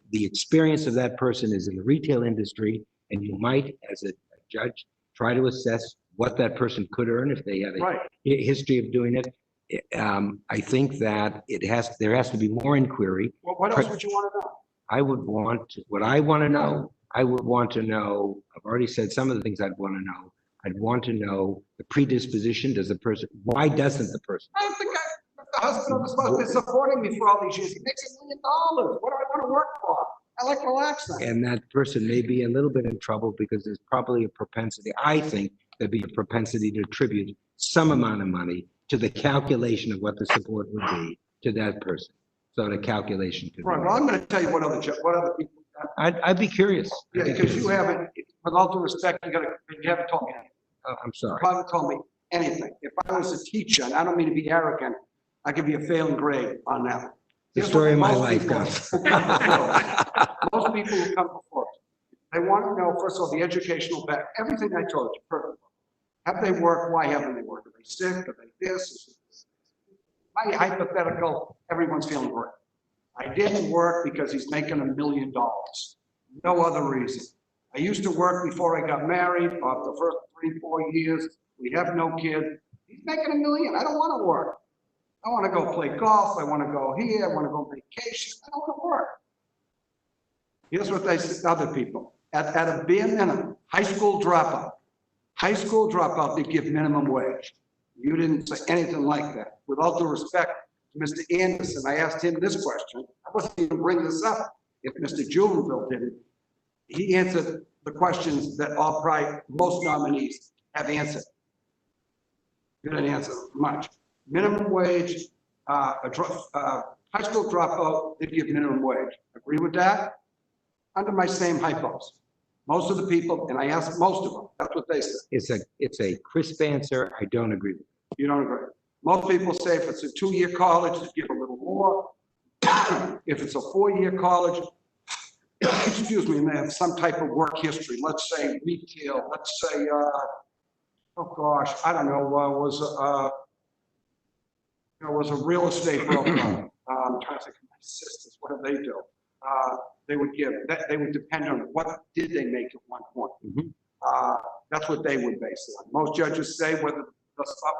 the experience of that person is in the retail industry, and you might, as a judge, try to assess what that person could earn if they had a history of doing it. I think that there has to be more inquiry. Well, what else would you want to know? I would want to know, I've already said some of the things I'd want to know. I'd want to know the predisposition. Why doesn't the person? I don't think the husband or the spouse been supporting me for all these years. He makes $1 million. What do I want to work for? I like relaxing. And that person may be a little bit in trouble because there's probably a propensity. I think there'd be a propensity to attribute some amount of money to the calculation of what the support would be to that person. So the calculation could be. Well, I'm going to tell you what other people. I'd be curious. Yeah, because you haven't, with all due respect, you haven't told me anything. I'm sorry. You haven't told me anything. If I was a teacher, and I don't mean to be arrogant, I'll give you a failing grade on that. The story of my life, guys. Most people who come before us, they want to know, first of all, the educational back, everything I told you, perfect. Have they worked? Why haven't they worked? Are they sick? Are they this? my hypothetical, everyone's feeling great. I didn't work because he's making $1 million. No other reason. I used to work before I got married, of the first 3-4 years. We have no kids. He's making $1 million. I don't want to work. I want to go play golf. I want to go here. I want to go vacation. I don't want to work. Here's what they say, other people. At a bare minimum, high school dropout, they give minimum wage. You didn't say anything like that. With all due respect to Mr. Anderson, I asked him this question. I wasn't even bringing this up if Mr. Jubenville didn't. He answered the questions that most nominees have answered. You didn't answer much. Minimum wage, high school dropout, they give minimum wage. Agree with that? Under my same hypos. Most of the people, and I asked most of them, that's what they said. It's a crisp answer. I don't agree with it. You don't agree? Most people say if it's a 2-year college, they give a little more. If it's a 4-year college, excuse me, and they have some type of work history, let's say retail, let's say, oh gosh, I don't know, was a real estate broker. I'm trying to think of my sisters, what do they do? They would give, they would depend on what did they make at one point. That's what they would base it on. Most judges say whether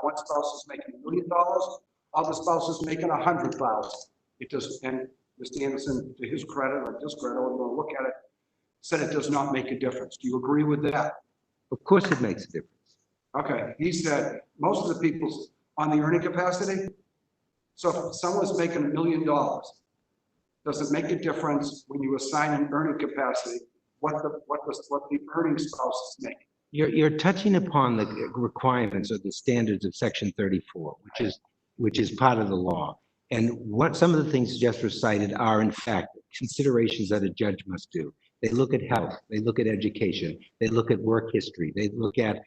one spouse is making $1 million, other spouse is making 100,000. It does, and Mr. Anderson, to his credit or discredit, or we'll look at it, said it does not make a difference. Do you agree with that? Of course it makes a difference. Okay, he said most of the people on the earning capacity. So if someone's making $1 million, does it make a difference when you assign an earning capacity what the earning spouse is making? You're touching upon the requirements of the standards of Section 34, which is part of the law. And what some of the things just recited are, in fact, considerations that a judge must do. They look at health, they look at education, they look at work history, they look at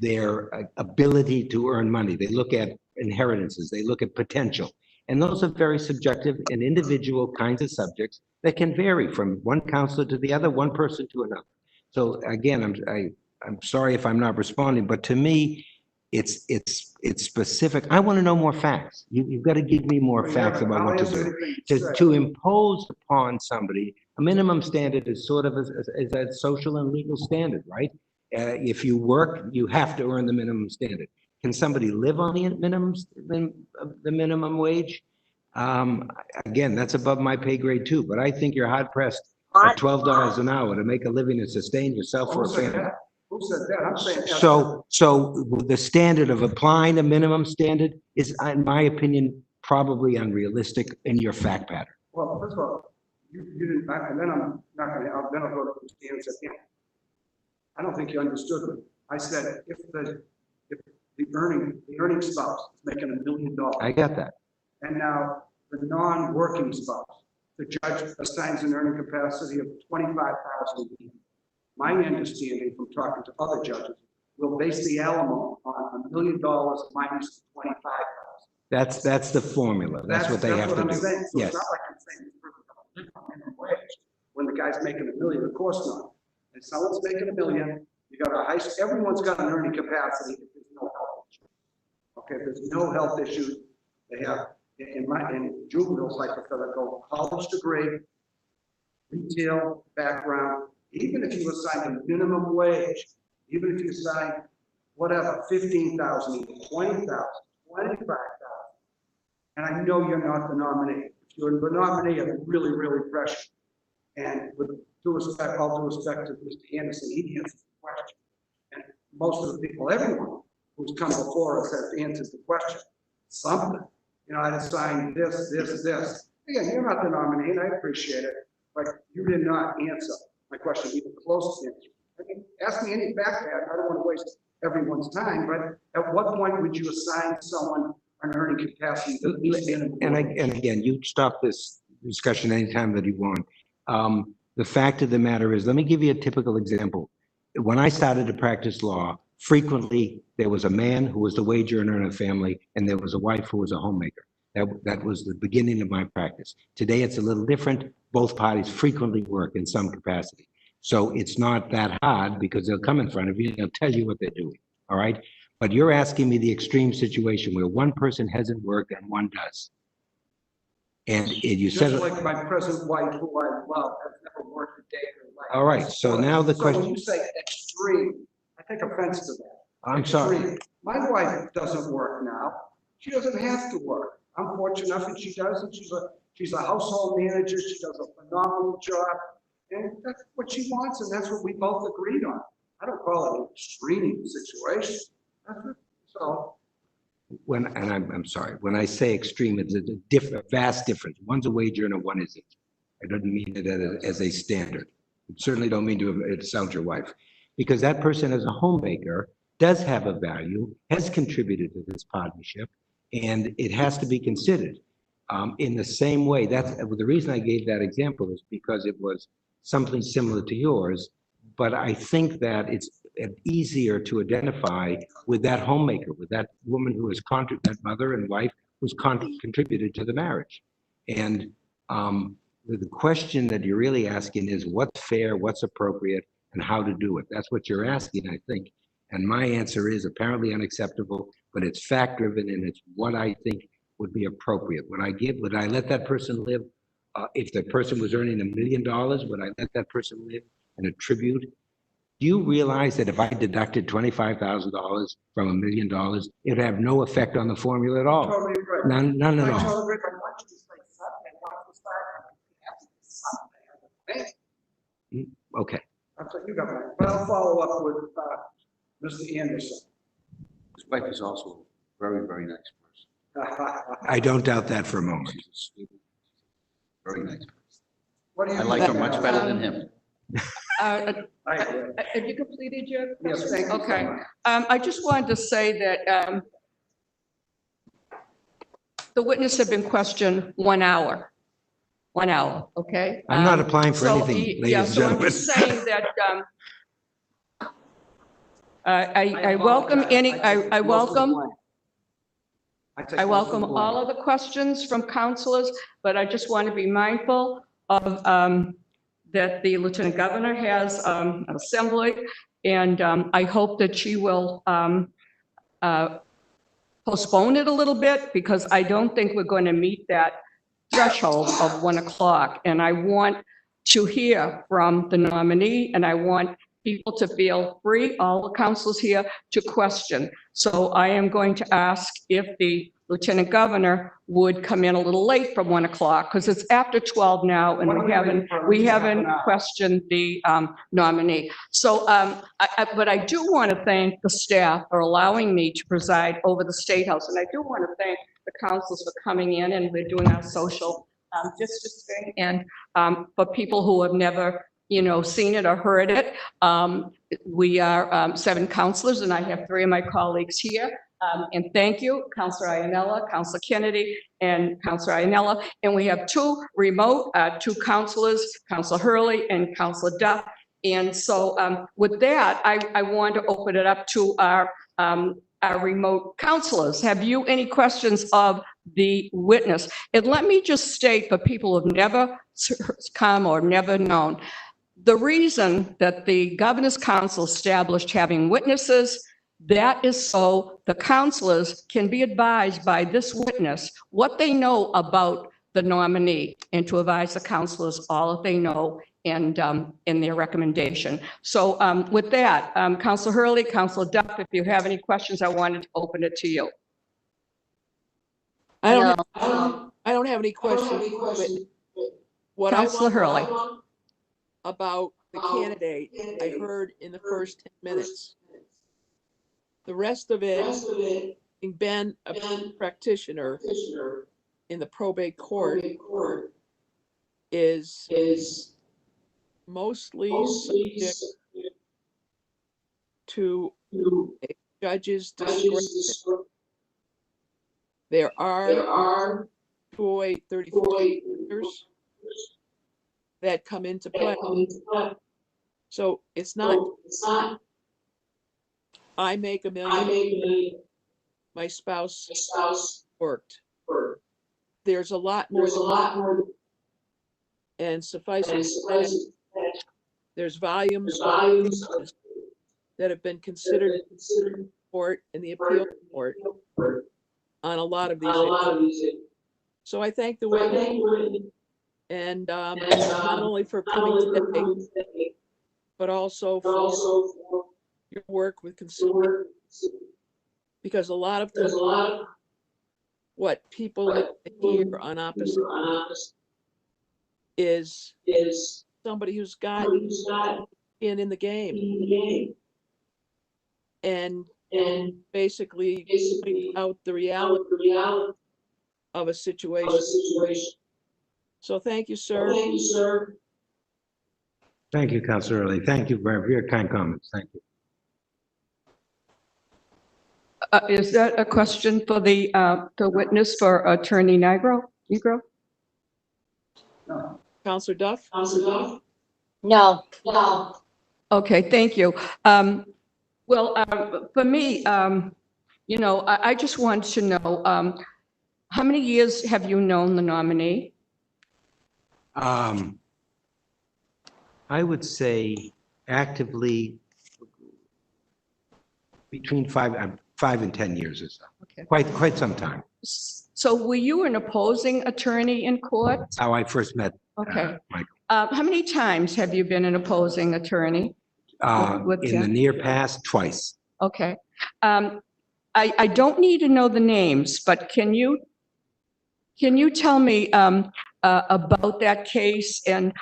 their ability to earn money, they look at inheritances, they look at potential. And those are very subjective and individual kinds of subjects that can vary from one counselor to the other, one person to another. So again, I'm sorry if I'm not responding, but to me, it's specific. I want to know more facts. You've got to give me more facts about what to do. To impose upon somebody a minimum standard is sort of a social and legal standard, right? If you work, you have to earn the minimum standard. Can somebody live on the minimum wage? Again, that's above my pay grade too, but I think you're hard pressed at $12 an hour to make a living and sustain yourself or a family. Who said that? I'm saying. So the standard of applying a minimum standard is, in my opinion, probably unrealistic in your fact pattern. Well, first of all, you didn't, and then I'm not going to, then I'll go to the answer again. I don't think you understood me. I said if the earning spouse is making $1 million. I got that. And now the non-working spouse, the judge assigns an earning capacity of 25,000. My understanding from talking to other judges will base the alimony on $1 million minus 25,000. That's the formula. That's what they have to do. Saying. So yes. It's not like I'm saying this person doesn't live on minimum wage when the guy's making $1 million. Of course not. If someone's making $1 million, you got everyone's got an earning capacity if there's no health issue. Okay, if there's no health issue, they have in juveniles hypothetical college degree, retail background. Even if you assign a minimum wage, even if you assign whatever, 15,000, 20,000, 25,000, and I know you're not the nominee. If you're the nominee, I'm really, really pressured. And with due respect, all due respect to Mr. Anderson, he answers the question. And most of the people, everyone who's come before us has answered the question. Something, I'd assign this. Again, you're not the nominee, and I appreciate it, but you did not answer my question even close to answer. I mean, ask me any fact pattern. I don't want to waste everyone's time, but at what point would you assign someone an earning capacity? And again, you stop this discussion anytime that you want. The fact of the matter is, let me give you a typical example. When I started to practice law, frequently there was a man who was the wage earner in a family, and there was a wife who was a homemaker. That was the beginning of my practice. Today it's a little different. Both parties frequently work in some capacity. So it's not that hard because they'll come in front of you and they'll tell you what they're doing. All right. But you're asking me the extreme situation where one person hasn't worked and one does. And you said, Just like my present wife, who I love, has never worked a day in her life. all right, so now the So when question, you say extreme, I take offense to that. I'm sorry. Extreme. My wife doesn't work now. She doesn't have to work. I'm fortunate enough that she does, and she's a household manager. She does a phenomenal job. And that's what she wants, and that's what we both agreed on. I don't call it an extreme situation. So, and I'm sorry, when I say extreme, it's a vast difference. One's a wage earner, one isn't. I don't mean it as a standard. Certainly don't mean to insult your wife, because that person as a homemaker does have a value, has contributed to this partnership, and it has to be considered. In the same way, that's the reason I gave that example, is because it was something similar to yours, but I think that it's easier to identify with that homemaker, with that woman who has that mother and wife who's contributed to the marriage. And the question that you're really asking is what's fair, what's appropriate, and how to do it. That's what you're asking, I think. And my answer is apparently unacceptable, but it's fact-driven, and it's what I think would be appropriate. Would I let that person live? If the person was earning $1 million, would I let that person live and attribute? Do you realize that if I deducted $25,000 from $1 million, it would have no effect on the formula at all? totally agree. None at I all. totally agree. But why don't you just like something? Okay. That's what you got, Mike. But I'll follow up with Mr. Anderson. His wife is also a very, very nice person. I don't doubt that for a moment. She's a sweet, very nice person. What do you I like her think? much better than him. I agree. Have you completed your Yes, question? thank you so Okay. much. I just wanted to say that the witness had been questioned 1 hour. 1 hour, okay? I'm not applying for So, anything, yeah, ladies and so I'm gentlemen. just saying that I welcome any, I welcome all of the questions from counselors, but I just want to be mindful of that the Lieutenant Governor has an assembly, and I hope that she will postpone it a little bit, because I don't think we're going to meet that threshold of 1 o'clock. And I want to hear from the nominee, and I want people to feel free, all the councils here, to question. So I am going to ask if the Lieutenant Governor would come in a little late from 1 o'clock, because it's after 12 now, and we haven't questioned the nominee. So, but I do want to thank the staff for allowing me to preside over the State House, and I do want to thank the councils for coming in, and we're doing our social distancing, and for people who have never, seen it or heard it. We are 7 councilors, and I have 3 of my colleagues here. And thank you, Councilor Iannella, Councilor Kennedy, and Councilor Iannella. And we have 2 remote, 2 councilors, Councilor Hurley and Councilor Duff. And so with that, I want to open it up to our remote councilors. Have you any questions of the witness? And let me just state for people who have never come or never known, the reason that the Governor's Council established having witnesses, that is so the councilors can be advised by this witness what they know about the nominee, and to advise the councilors all that they know and in their recommendation. So with that, Councilor Hurley, Councilor Duff, if you have any questions, I wanted to open it to you. I don't have any questions. What Councilor Hurley. about the candidate, I heard in the first 10 minutes. The rest of it, having been a practitioner in the probate court, is mostly subject to a judge's discretion. There are 20834 factors that come into play. So it's not, I make $1 million, my spouse worked. There's a lot more than, and suffice it to say, there's volumes that have been considered court and the appeal court on a lot of these issues. So I thank the witness and not only for coming today, but also for your work with consumers. Because a lot of times what people need to hear on opposite is somebody who's got skin in the game and basically point out the reality of a situation. So thank you, sir. Thank you, Councilor Early. Thank you for your kind comments. Thank you. Is that a question for the witness for Attorney Negro? Counselor Duff? No. Okay, thank you. Well, for me, you know, I just want to know, how many years have you known the nominee? I would say actively between 5 and 10 years or so. Okay. Quite some time. So were you an opposing attorney in court? That's how I first met Okay. Michael. How many times have you been an opposing attorney? With In the Jim? near past, twice. Okay. I don't need to know the names, but can you tell me about that case and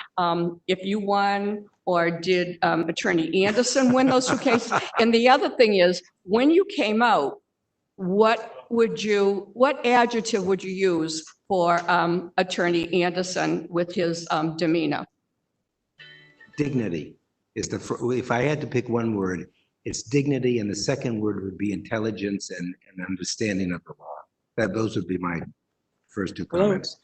if you won or did Attorney Anderson win those two cases? And the other thing is, when you came out, what adjective would you use for Attorney Anderson with his demeanor? Dignity is if I had to pick one word, it's dignity, and the second word would be intelligence and understanding of the law. Those would be my first two comments.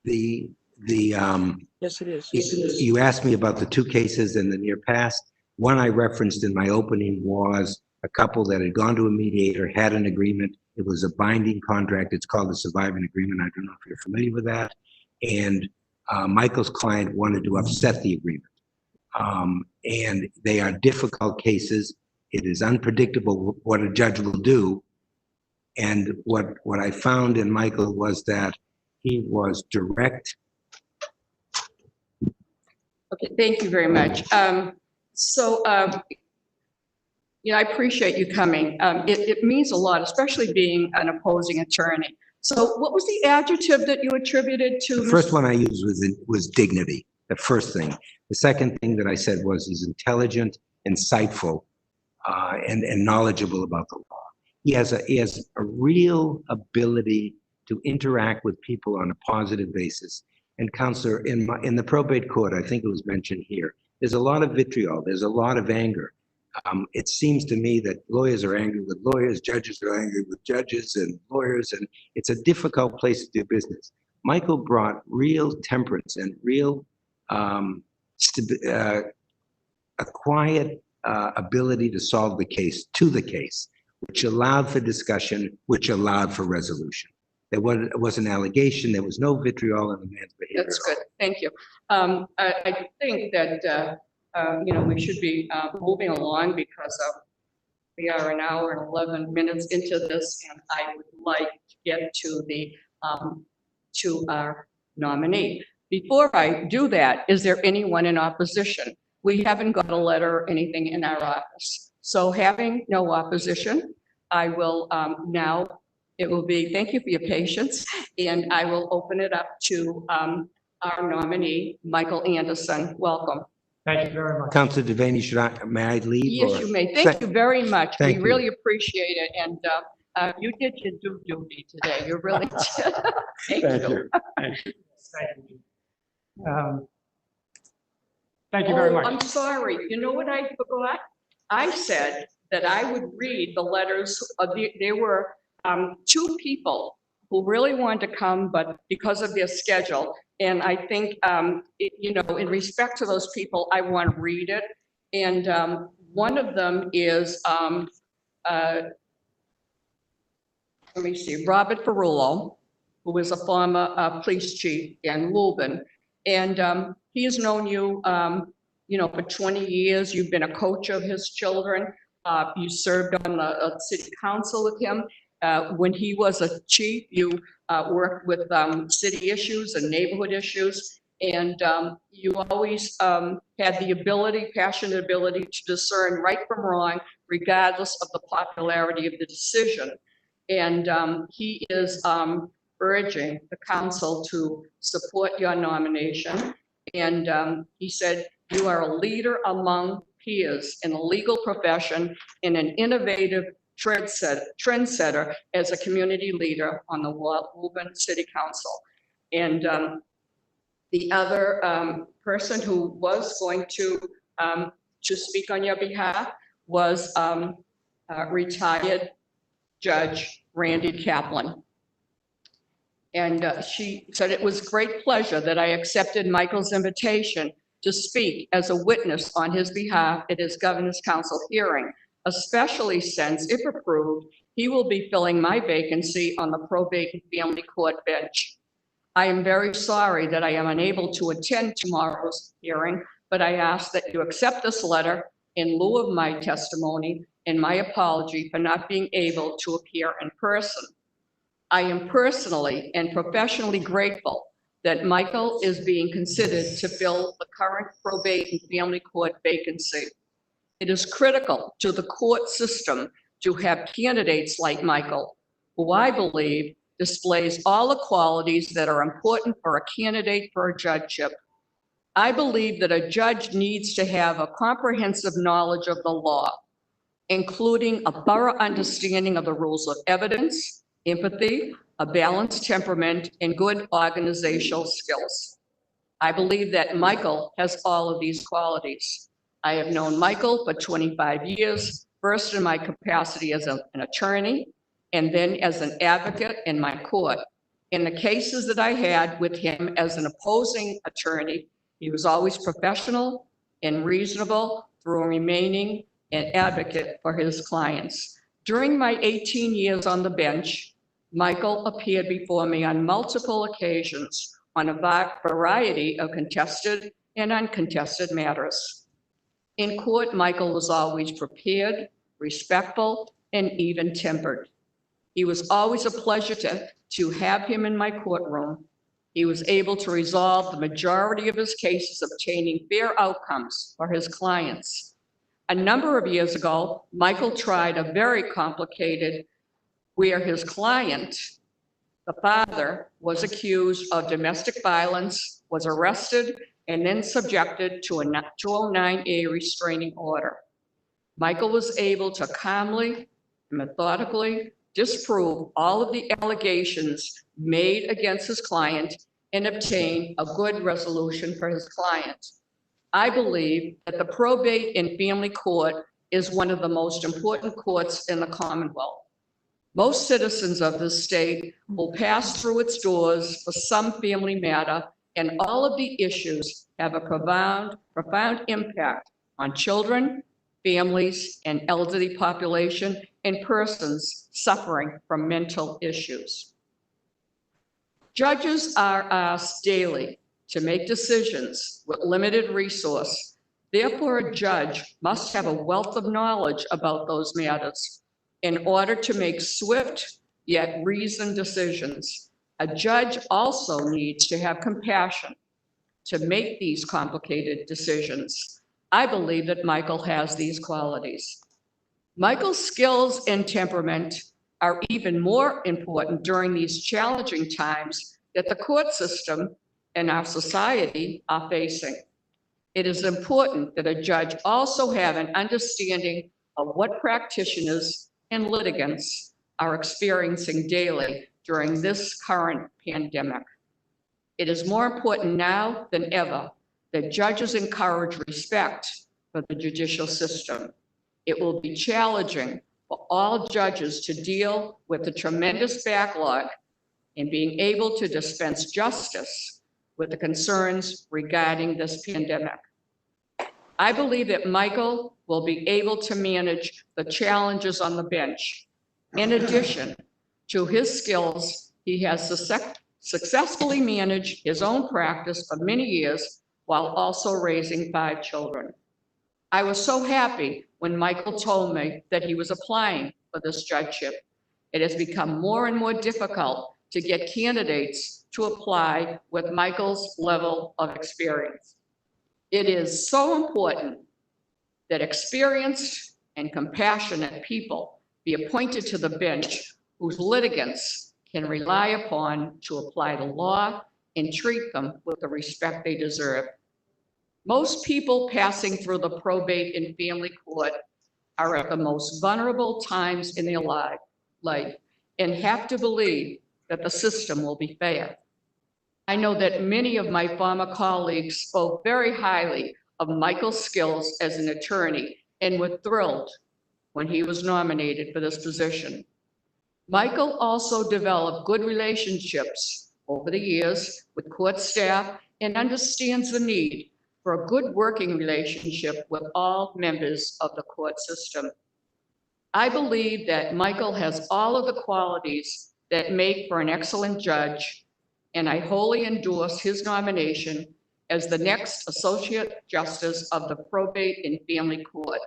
Yes, it is. You asked me about the two cases in the near past. One I referenced in my opening was a couple that had gone to a mediator, had an agreement. It was a binding contract. It's called a surviving agreement. I don't know if you're familiar with that. And Michael's client wanted to upset the agreement. And they are difficult cases. It is unpredictable what a judge will do. And what I found in Michael was that he was direct. Okay, thank you very much. You know, I appreciate you coming. It means a lot, especially being an opposing attorney. So what was the adjective that you attributed to? The first one I used was dignity, the first thing. The second thing that I said was he's intelligent, insightful, and knowledgeable about the law. He has a real ability to interact with people on a positive basis. And Counselor, in the probate court, I think it was mentioned here, there's a lot of vitriol, there's a lot of anger. It seems to me that lawyers are angry with lawyers, judges are angry with judges and lawyers, and it's a difficult place to do business. Michael brought real temperance and real a quiet ability to solve the case, which allowed for discussion, which allowed for resolution. There was an allegation, there was no vitriol in the man's behavior. That's good, thank you. I think that, you know, we should be moving along because we are an hour and 11 minutes into this, and I would like to get to our nominee. Before I do that, is there anyone in opposition? We haven't got a letter or anything in our office. So having no opposition, I will now, it will be, thank you for your patience, and I will open it up to our nominee, Michael Anderson. Welcome. Thank you very much. Councilor Devaney, may I leave? Yes, you may. Thank you very much. We Thank you. really appreciate it. And you did your due duty today. You really did. Thank you. Thank you. Thank you very Oh, much. I'm sorry. You know what I forgot? I said that I would read the letters. There were two people who really wanted to come, but because of their schedule. And I think, you know, in respect to those people, I want to read it. And one of them is, let me see, Robert Ferrullo, who is a former police chief in Leuven. And he has known you, you know, for 20 years. You've been a coach of his children. You served on the city council with him. When he was a chief, you worked with city issues and neighborhood issues. And you always had the ability, passionate ability to discern right from wrong, regardless of the popularity of the decision. And he is urging the council to support your nomination. And he said, you are a leader among peers in the legal profession and an innovative trendsetter as a community leader on the Woburn City Council. And the other person who was going to speak on your behalf was retired Judge Randy Kaplan. And she said it was great pleasure that I accepted Michael's invitation to speak as a witness on his behalf at his Governor's Council hearing, especially since, if approved, he will be filling my vacancy on the probate and family court bench. I am very sorry that I am unable to attend tomorrow's hearing, but I ask that you accept this letter in lieu of my testimony and my apology for not being able to appear in person. I am personally and professionally grateful that Michael is being considered to fill the current probate and family court vacancy. It is critical to the court system to have candidates like Michael, who I believe displays all the qualities that are important for a candidate for a judgeship. I believe that a judge needs to have a comprehensive knowledge of the law, including a thorough understanding of the rules of evidence, empathy, a balanced temperament, and good organizational skills. I believe that Michael has all of these qualities. I have known Michael for 25 years, first in my capacity as an attorney, and then as an advocate in my court. In the cases that I had with him as an opposing attorney, he was always professional and reasonable through remaining an advocate for his clients. During my 18 years on the bench, Michael appeared before me on multiple occasions on a variety of contested and uncontested matters. In court, Michael was always prepared, respectful, and even-tempered. He was always a pleasure to have him in my courtroom. He was able to resolve the majority of his cases, obtaining fair outcomes for his clients. A number of years ago, Michael tried a very complicated where his client, the father, was accused of domestic violence, was arrested, and then subjected to a 209A restraining order. Michael was able to calmly, methodically disprove all of the allegations made against his client and obtain a good resolution for his client. I believe that the probate and family court is one of the most important courts in the Commonwealth. Most citizens of this state will pass through its doors for some family matter, and all of the issues have a profound impact on children, families, and elderly population, and persons suffering from mental issues. Judges are asked daily to make decisions with limited resource. Therefore, a judge must have a wealth of knowledge about those matters in order to make swift yet reasoned decisions. A judge also needs to have compassion to make these complicated decisions. I believe that Michael has these qualities. Michael's skills and temperament are even more important during these challenging times that the court system and our society are facing. It is important that a judge also have an understanding of what practitioners and litigants are experiencing daily during this current pandemic. It is more important now than ever that judges encourage respect for the judicial system. It will be challenging for all judges to deal with the tremendous backlog in being able to dispense justice with the concerns regarding this pandemic. I believe that Michael will be able to manage the challenges on the bench. In addition to his skills, he has successfully managed his own practice for many years while also raising 5 children. I was so happy when Michael told me that he was applying for this judgeship. It has become more and more difficult to get candidates to apply with Michael's level of experience. It is so important that experienced and compassionate people be appointed to the bench whose litigants can rely upon to apply the law and treat them with the respect they deserve. Most people passing through the probate and family court are at the most vulnerable times in their life and have to believe that the system will be fair. I know that many of my former colleagues spoke very highly of Michael's skills as an attorney and were thrilled when he was nominated for this position. Michael also developed good relationships over the years with court staff and understands the need for a good working relationship with all members of the court system. I believe that Michael has all of the qualities that make for an excellent judge, and I wholly endorse his nomination as the next Associate Justice of the Probate and Family Court.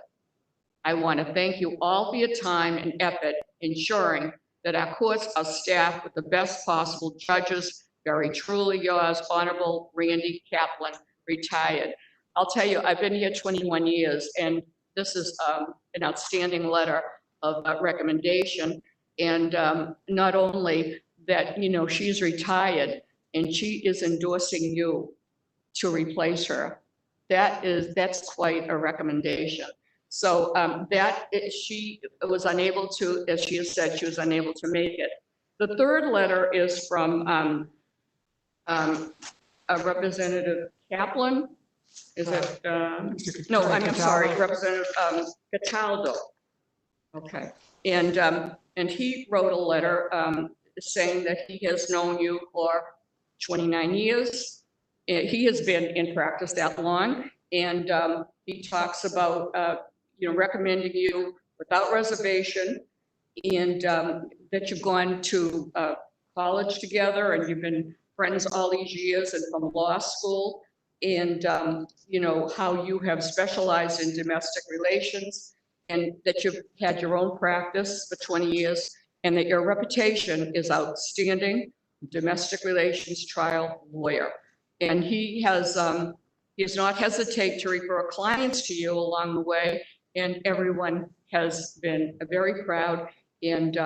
I want to thank you all for your time and effort ensuring that our courts are staffed with the best possible judges. Very truly yours, Honorable Randy Kaplan, retired. I'll tell you, I've been here 21 years, and this is an outstanding letter of recommendation. And not only that, you know, she's retired and she is endorsing you to replace her. That's quite a recommendation. So she was unable to, as she has said, she was unable to make it. The third letter is from Representative Kaplan. Is it? No, I'm sorry, Representative Cataldo. Okay, and he wrote a letter saying that he has known you for 29 years. He has been in practice that long, and he talks about recommending you without reservation, and that you've gone to college together and you've been friends all these years and from law school, and how you have specialized in domestic relations, and that you've had your own practice for 20 years, and that your reputation is outstanding domestic relations trial lawyer. And he has not hesitate to refer clients to you along the way, and everyone has been very proud. And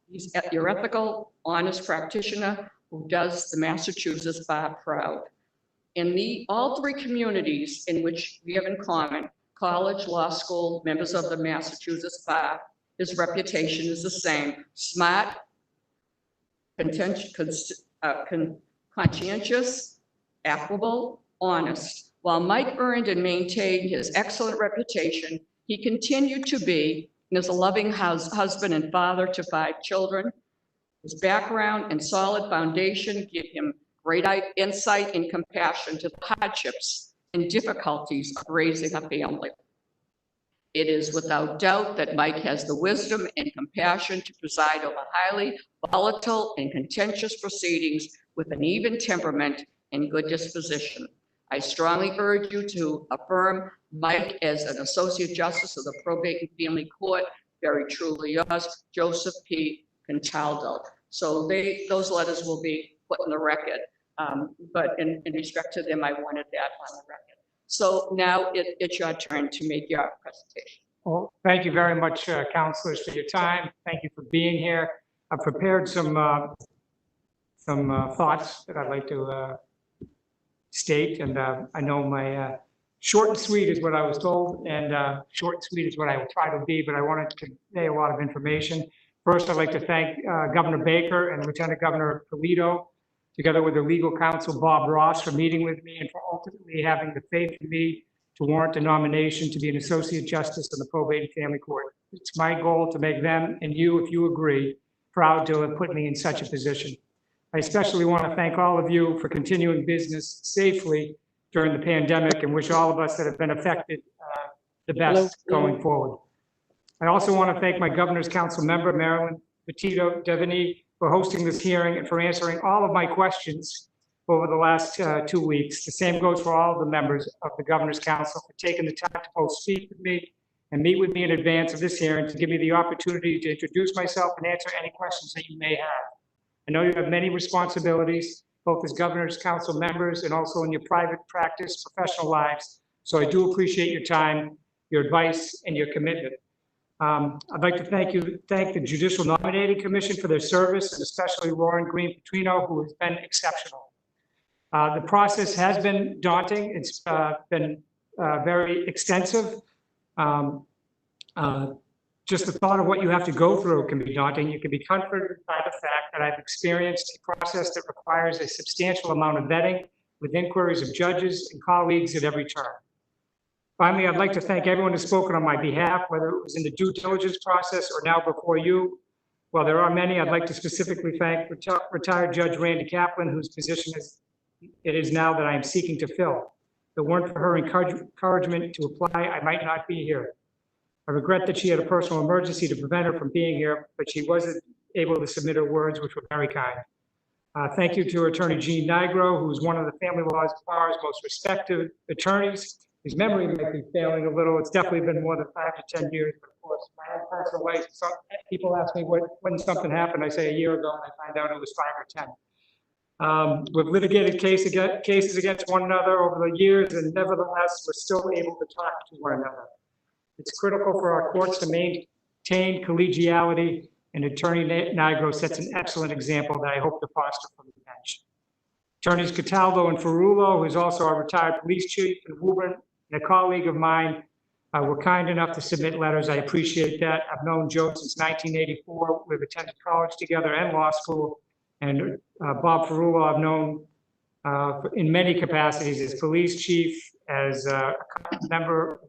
he's your ethical, honest practitioner who does the Massachusetts bar proud. In all three communities in which we have in common, college, law school, members of the Massachusetts bar, his reputation is the same: smart, conscientious, affable, honest. While Mike earned and maintained his excellent reputation, he continued to be, and is a loving husband and father to 5 children. His background and solid foundation give him great insight and compassion to the hardships and difficulties of raising a family. It is without doubt that Mike has the wisdom and compassion to preside over highly volatile and contentious proceedings with an even temperament and good disposition. I strongly urge you to affirm Mike as an Associate Justice of the Probate and Family Court. Very truly yours, Joseph P. Contaldo. So those letters will be put in the record, but in respect to them, I wanted that on the record. So now it's your turn to make your presentation. Well, thank you very much, counselors, for your time. Thank you for being here. I've prepared some thoughts that I'd like to state, and I know my short and sweet is what I was told, and short and sweet is what I will try to be, but I wanted to convey a lot of information. First, I'd like to thank Governor Baker and Lieutenant Governor Polito, together with their legal counsel, Bob Ross, for meeting with me and for ultimately having the faith in me to warrant a nomination to be an Associate Justice of the Probate and Family Court. It's my goal to make them, and you, if you agree, proud to have put me in such a position. I especially want to thank all of you for continuing business safely during the pandemic, and wish all of us that have been affected the best going forward. I also want to thank my Governor's Council member, Marilyn Petito Devaney, for hosting this hearing and for answering all of my questions over the last 2 weeks. The same goes for all of the members of the Governor's Council for taking the time to both speak with me and meet with me in advance of this hearing to give me the opportunity to introduce myself and answer any questions that you may have. I know you have many responsibilities, both as Governor's Council members and also in your private practice, professional lives. So I do appreciate your time, your advice, and your commitment. I'd like to thank the Judicial Nominating Commission for their service, and especially Lauren Green Petrino, who has been exceptional. The process has been daunting. It's been very extensive. Just the thought of what you have to go through can be daunting. You can be comforted by the fact that I've experienced a process that requires a substantial amount of vetting with inquiries of judges and colleagues at every turn. Finally, I'd like to thank everyone who's spoken on my behalf, whether it was in the due diligence process or now before you. While there are many, I'd like to specifically thank retired Judge Randy Kaplan, whose position it is now that I am seeking to fill. If it weren't for her encouragement to apply, I might not be here. I regret that she had a personal emergency to prevent her from being here, but she wasn't able to submit her words, which were very kind. Thank you to Attorney Jean Nigro, who is one of the family law bar's most respected attorneys. His memory might be failing a little. It's definitely been more than 5 to 10 years. But of course, my own personal life, people ask me when something happened. I say a year ago, and I find out it was 5 or 10. We've litigated cases against one another over the years, and nevertheless, we're still able to talk to one another. It's critical for our courts to maintain collegiality, and Attorney Nigro sets an excellent example that I hope to foster from the bench. Attorneys Cataldo and Ferrulo, who is also our retired police chief, and Woburn, and a colleague of mine, were kind enough to submit letters. I appreciate that. I've known Joe since 1984. We've attended college together and law school. And Bob Ferrulo, I've known in many capacities as police chief, as a member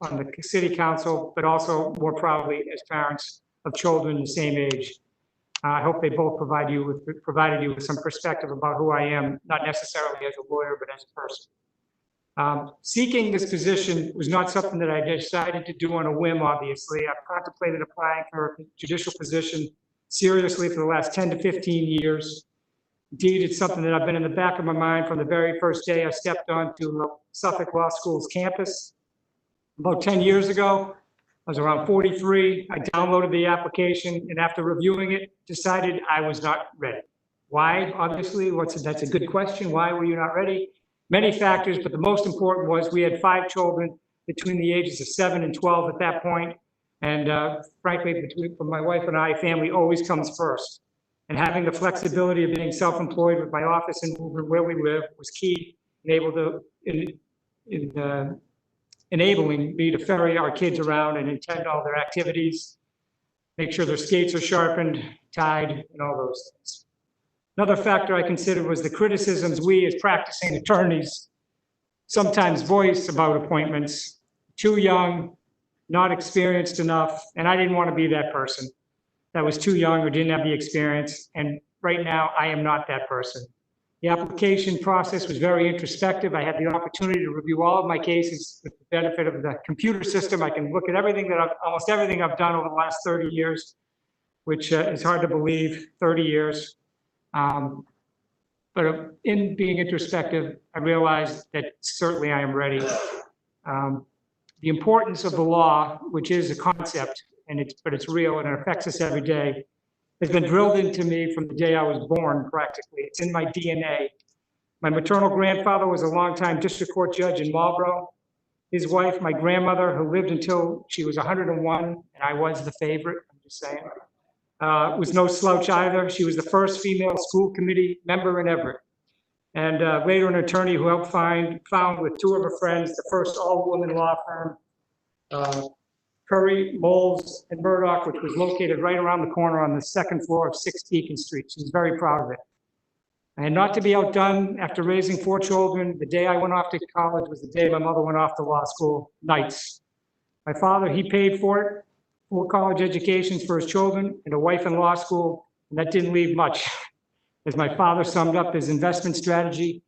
on the city council, but also more proudly as parents of children the same age. I hope they both provided you with some perspective about who I am, not necessarily as a lawyer, but as a person. Seeking this position was not something that I decided to do on a whim, obviously. I've contemplated applying for a judicial position seriously for the last 10 to 15 years. Indeed, it's something that I've been in the back of my mind from the very first day I stepped onto Suffolk Law School's campus. About 10 years ago, I was around 43. I downloaded the application, and after reviewing it, decided I was not ready. Why? Obviously, that's a good question. Why were you not ready? Many factors, but the most important was we had 5 children between the ages of 7 and 12 at that point. And frankly, for my wife and I, family always comes first. And having the flexibility of being self-employed with my office and where we live was key, enabling me to ferry our kids around and attend all their activities, make sure their skates are sharpened, tied, and all those things. Another factor I considered was the criticisms we as practicing attorneys sometimes voice about appointments. Too young, not experienced enough, and I didn't want to be that person that was too young or didn't have the experience, and right now I am not that person. The application process was very introspective. I had the opportunity to review all of my cases with the benefit of the computer system. I can look at almost everything I've done over the last 30 years, which is hard to believe, 30 years. But in being introspective, I realized that certainly I am ready. The importance of the law, which is a concept, but it's real and it affects us every day, has been drilled into me from the day I was born, practically. It's in my DNA. My maternal grandfather was a longtime district court judge in Marlborough. His wife, my grandmother, who lived until she was 101, and I was the favorite, I'm just saying, was no slouch either. She was the first female school committee member in Everett. And later an attorney who helped found with 2 of her friends, the first all-woman law firm, Curry, Moles, and Murdoch, which was located right around the corner on the 2nd floor of 6 Beacon Street. She was very proud of it. And not to be outdone, after raising 4 children, the day I went off to college was the day my mother went off to law school, nights. My father, he paid for it, 4 college educations for his children, and a wife in law school, and that didn't leave much. As my father summed up his investment strategy,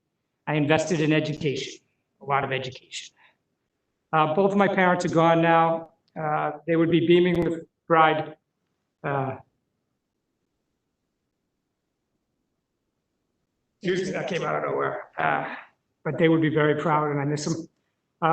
I invested in education, a lot of education. Both of my parents are gone now. They would be beaming with pride. Excuse me, that came out of nowhere. But they would be very proud, and I miss them.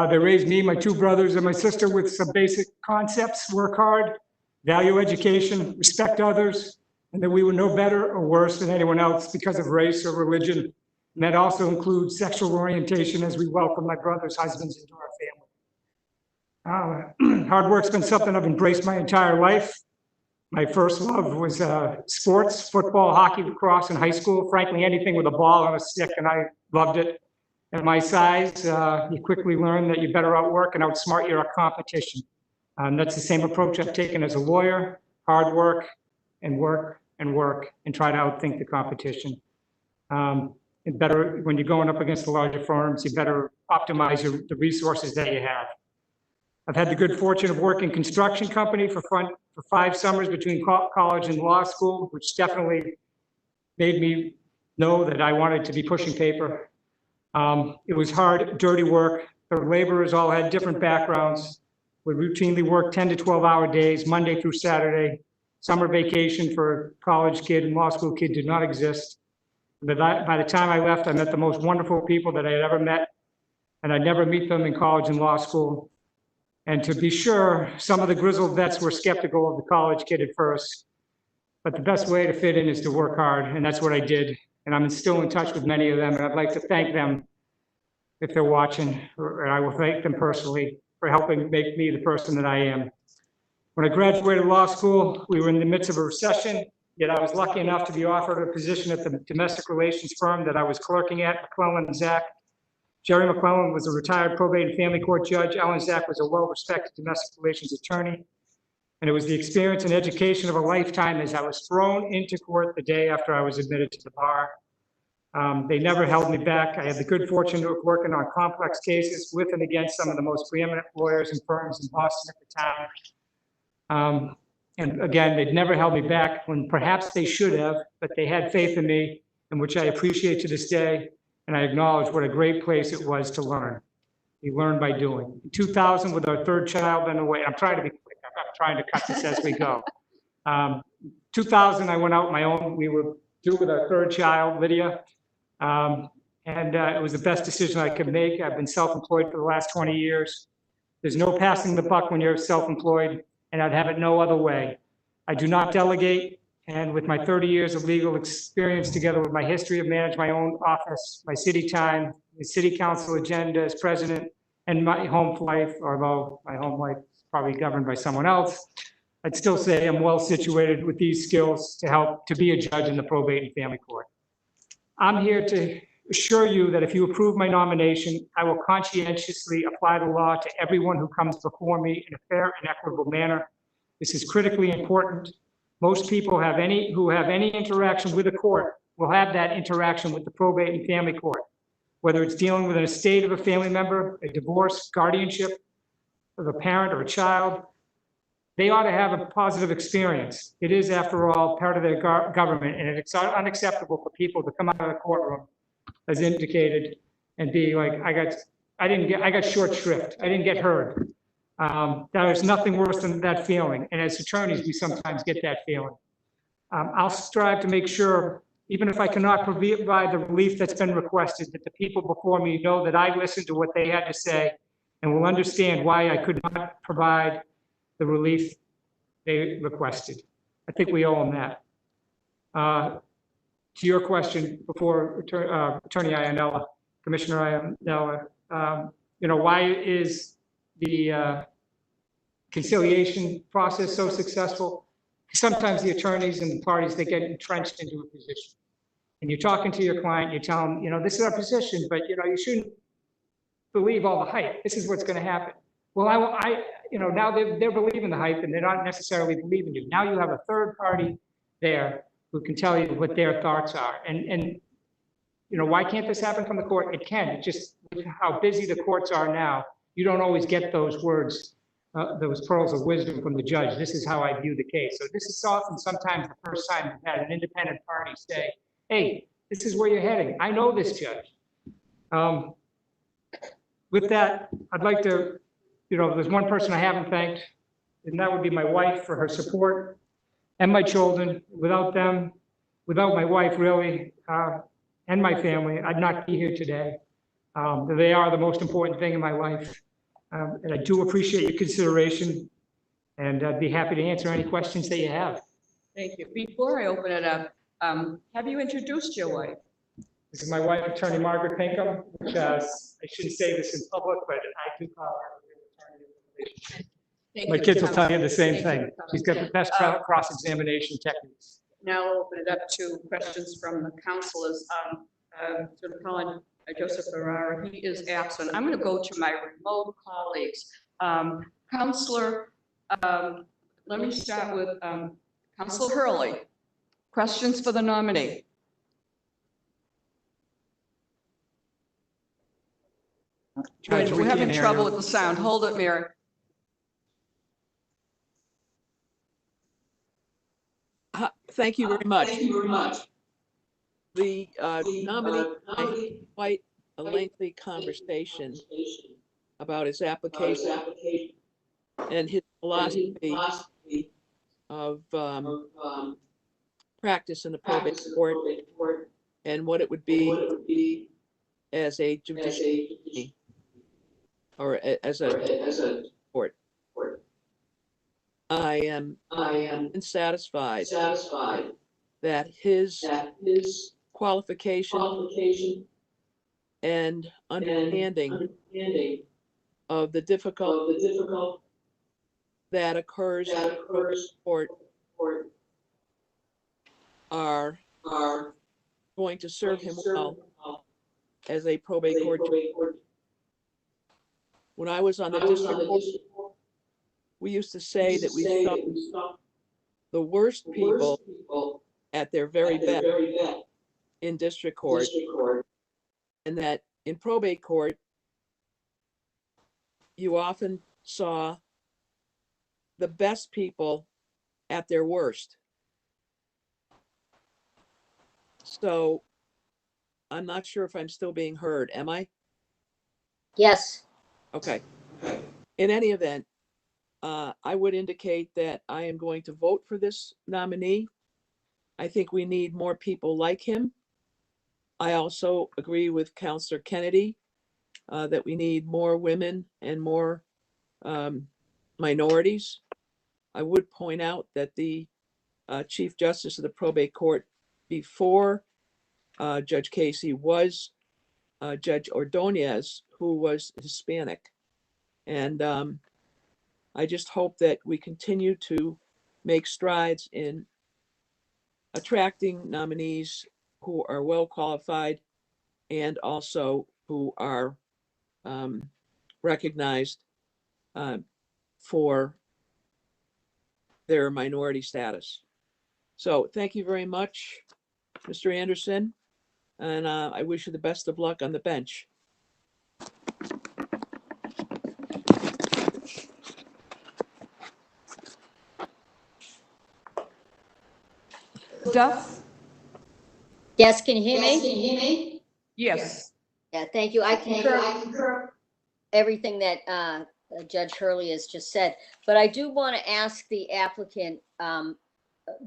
They raised me, my two brothers, and my sister with some basic concepts: work hard, value education, respect others, and that we were no better or worse than anyone else because of race or religion. And that also includes sexual orientation, as we welcome my brother's husbands into our family. Hard work's been something I've embraced my entire life. My first love was sports, football, hockey, lacrosse in high school. Frankly, anything with a ball and a stick, and I loved it. At my size, you quickly learn that you better outwork and outsmart your competition. That's the same approach I've taken as a lawyer: hard work and work and work, and try to outthink the competition. And better, when you're going up against the larger firms, you better optimize the resources that you have. I've had the good fortune of working construction company for 5 summers between college and law school, which definitely made me know that I wanted to be pushing paper. It was hard, dirty work. The laborers all had different backgrounds. We routinely worked 10 to 12-hour days, Monday through Saturday. Summer vacation for a college kid and law school kid did not exist. But by the time I left, I met the most wonderful people that I had ever met, and I'd never meet them in college and law school. And to be sure, some of the grizzled vets were skeptical of the college kid at first, but the best way to fit in is to work hard, and that's what I did. And I'm still in touch with many of them, and I'd like to thank them if they're watching, or I will thank them personally for helping make me the person that I am. When I graduated law school, we were in the midst of a recession, yet I was lucky enough to be offered a position at the domestic relations firm that I was clerking at, McClellan and Zach. Jerry McClellan was a retired probate and family court judge. Ellen Zach was a well-respected domestic relations attorney. And it was the experience and education of a lifetime as I was thrown into court the day after I was admitted to the bar. They never held me back. I had the good fortune of working on complex cases with and against some of the most preeminent lawyers and firms in Boston at the time. And again, they'd never held me back when perhaps they should have, but they had faith in me, and which I appreciate to this day. And I acknowledge what a great place it was to learn. We learn by doing. In 2000, with our third child on the way, I'm trying to be quick. I'm trying to cut this as we go. 2000, I went out on my own. We were due with our third child, Lydia. It was the best decision I could make. I've been self-employed for the last 20 years. There's no passing the buck when you're self-employed, and I'd have it no other way. I do not delegate. And with my 30 years of legal experience, together with my history of managing my own office, my city time, the city council agenda as president, and my home life, although my home life is probably governed by someone else, I'd still say I'm well situated with these skills to help to be a judge in the probate and family court. I'm here to assure you that if you approve my nomination, I will conscientiously apply the law to everyone who comes before me in a fair and equitable manner. This is critically important. Most people who have any interaction with a court will have that interaction with the probate and family court, whether it's dealing with an estate of a family member, a divorce, guardianship of a parent or a child. They ought to have a positive experience. It is, after all, part of their government, and it's unacceptable for people to come out of the courtroom, as indicated, and be like, I got short shrift. I didn't get heard. There is nothing worse than that feeling. And as attorneys, we sometimes get that feeling. I'll strive to make sure, even if I cannot provide the relief that's been requested, that the people before me know that I listened to what they had to say and will understand why I could not provide the relief they requested. I think we owe them that. To your question before, Attorney Iannella, Commissioner Iannella, why is the conciliation process so successful? Sometimes the attorneys and the parties, they get entrenched into a position. And you're talking to your client, you tell them, this is our position, but you shouldn't believe all the hype. This is what's going to happen. Well, now they're believing the hype and they're not necessarily believing you. Now you have a third party there who can tell you what their thoughts are. And why can't this happen from the court? It can. It just, how busy the courts are now, you don't always get those words, those pearls of wisdom from the judge. This is how I view the case. So this is often sometimes the first time you've had an independent party say, hey, this is where you're heading. I know this judge. With that, I'd like to, there's one person I haven't thanked, and that would be my wife for her support and my children. Without them, without my wife really, and and my family, I'd not be here today. They are the most important thing in my life. And I do appreciate your consideration, and I'd be happy to answer any questions that you have. Thank you. Before I open it up, have you introduced your wife? This is my wife, Attorney Margaret Pinkham, which I shouldn't say this in public, but I do call her. Thank My you. kids will tell you the same Thank you thing. for coming. She's got the best cross-examination techniques. Now I'll open it up to questions from the councilors. To Colin Joseph Ferrara, he is absent. I'm going to go to my remote colleagues. Councilor, let me start with Councilor Hurley. Questions for the nominee? Judge, we We're having can't hear trouble you. with the sound. Hold it, Mary. Thank you very much. The nominee had quite a lengthy conversation about his application and his philosophy of practice in the probate court and what it would be as a judiciary or as a court. I am unsatisfied that his qualification and understanding of the difficult that occurs in the probate court are going to serve him well as a probate court judge. When I was on the district court, we used to say that we saw the worst people at their very best in district court, and that in probate court, you often saw the best people at their worst. So I'm not sure if I'm still being heard. Am I? Yes. Okay. In any event, I would indicate that I am going to vote for this nominee. I think we need more people like him. I also agree with Councillor Kennedy that we need more women and more minorities. I would point out that the Chief Justice of the Probate Court before Judge Casey was Judge Ordonez, who was Hispanic. And I just hope that we continue to make strides in attracting nominees who are well qualified and also who are recognized for their minority status. So thank you very much, Mr. Anderson, and I wish you the best of luck on the bench. Duff? Yes, can you hear me? Yes. Yeah, thank you. I concur everything that Judge Hurley has just said, but I do want to ask the applicant,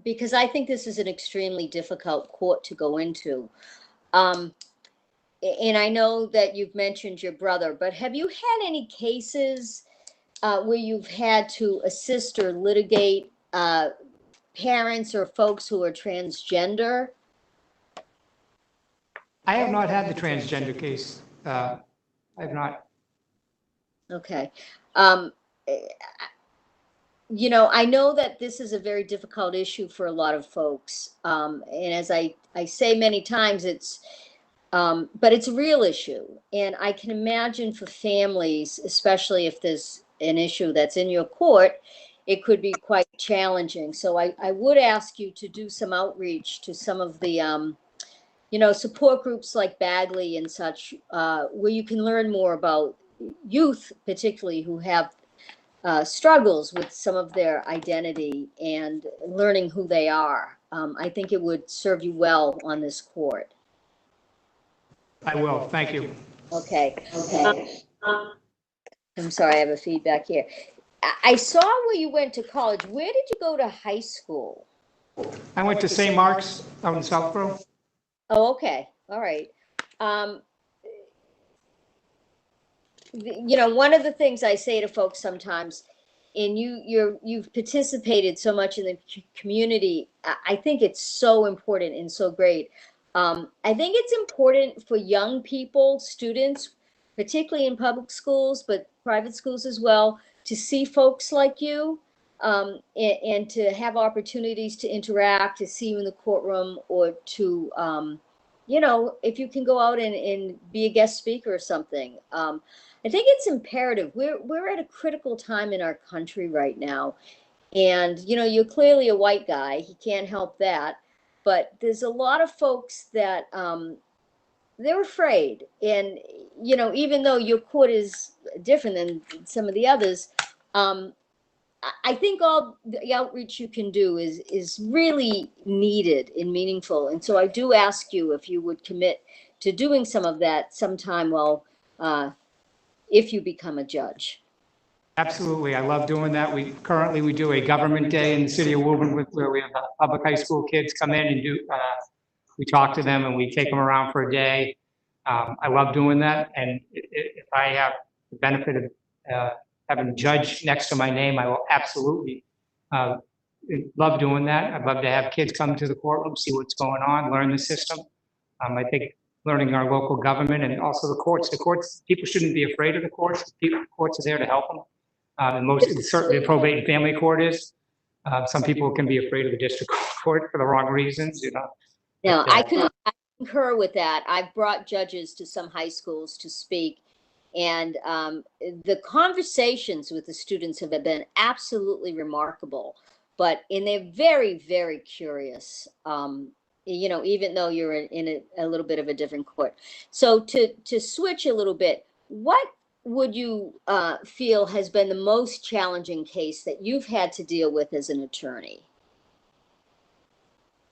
because I think this is an extremely difficult court to go into. And I know that you've mentioned your brother, but have you had any cases where you've had to assist or litigate parents or folks who are transgender? I have not had the transgender case. I have not. Okay. You know, I know that this is a very difficult issue for a lot of folks. And as I say many times, but it's a real issue. And I can imagine for families, especially if there's an issue that's in your court, it could be quite challenging. So I would ask you to do some outreach to some of the, support groups like Bagley and such, where you can learn more about youth, particularly who have struggles with some of their identity and learning who they are. I think it would serve you well on this court. I will. Thank you. Okay. I'm sorry, I have a feedback here. I saw where you went to college. Where did you go to high school? I went to St. Mark's out in Southborough. Oh, okay. All right. You know, one of the things I say to folks sometimes, and you've participated so much in the community. I think it's so important and so great. I think it's important for young people, students, particularly in public schools, but private schools as well, to see folks like you, and to have opportunities to interact, to see you in the courtroom, or to, you know, if you can go out and be a guest speaker or something. I think it's imperative. We're at a critical time in our country right now. And, you know, you're clearly a white guy. He can't help that. But there's a lot of folks that they're afraid. And, you know, even though your court is different than some of the others, I think all the outreach you can do is really needed and meaningful. And so I do ask you if you would commit to doing some of that sometime while if you become a judge. Absolutely, I love doing that. We do a government day in the city of Woburn where we have public high school kids come in and we talk to them and we take them around for a day. I love doing that, and if I have the benefit of having a judge next to my name, I will absolutely love doing that. I'd love to have kids come to the courtroom, see what's going on, learn the system. I think learning our local government and also the courts. People shouldn't be afraid of the courts. The courts are there to help them. And certainly the probate and family court is. Some people can be afraid of the district court for the wrong reasons, you know. No, I concur with that. I've brought judges to some high schools to speak, and the conversations with the students have been absolutely remarkable. And they're very, very curious. You know, even though you're in a little bit of a different court. So to switch a little bit, what would you feel has been the most challenging case that you've had to deal with as an attorney?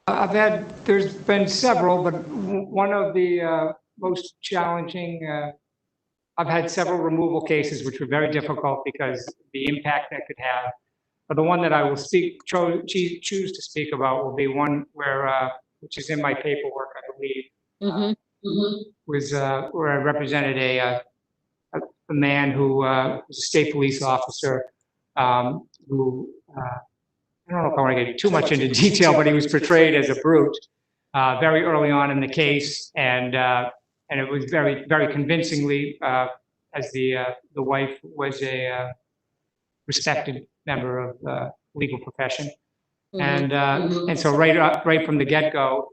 There's been several, but one of the most challenging, I've had several removal cases which were very difficult because the impact that could have. But the one that I will choose to speak about will be one where, which is in my paperwork, I believe, was where I represented a man who was a state police officer who, I don't know if I want to get too much into detail, but he was portrayed as a brute very early on in the case, and it was very, very convincingly, as the wife was a respected member of the legal profession, and so right from the get-go,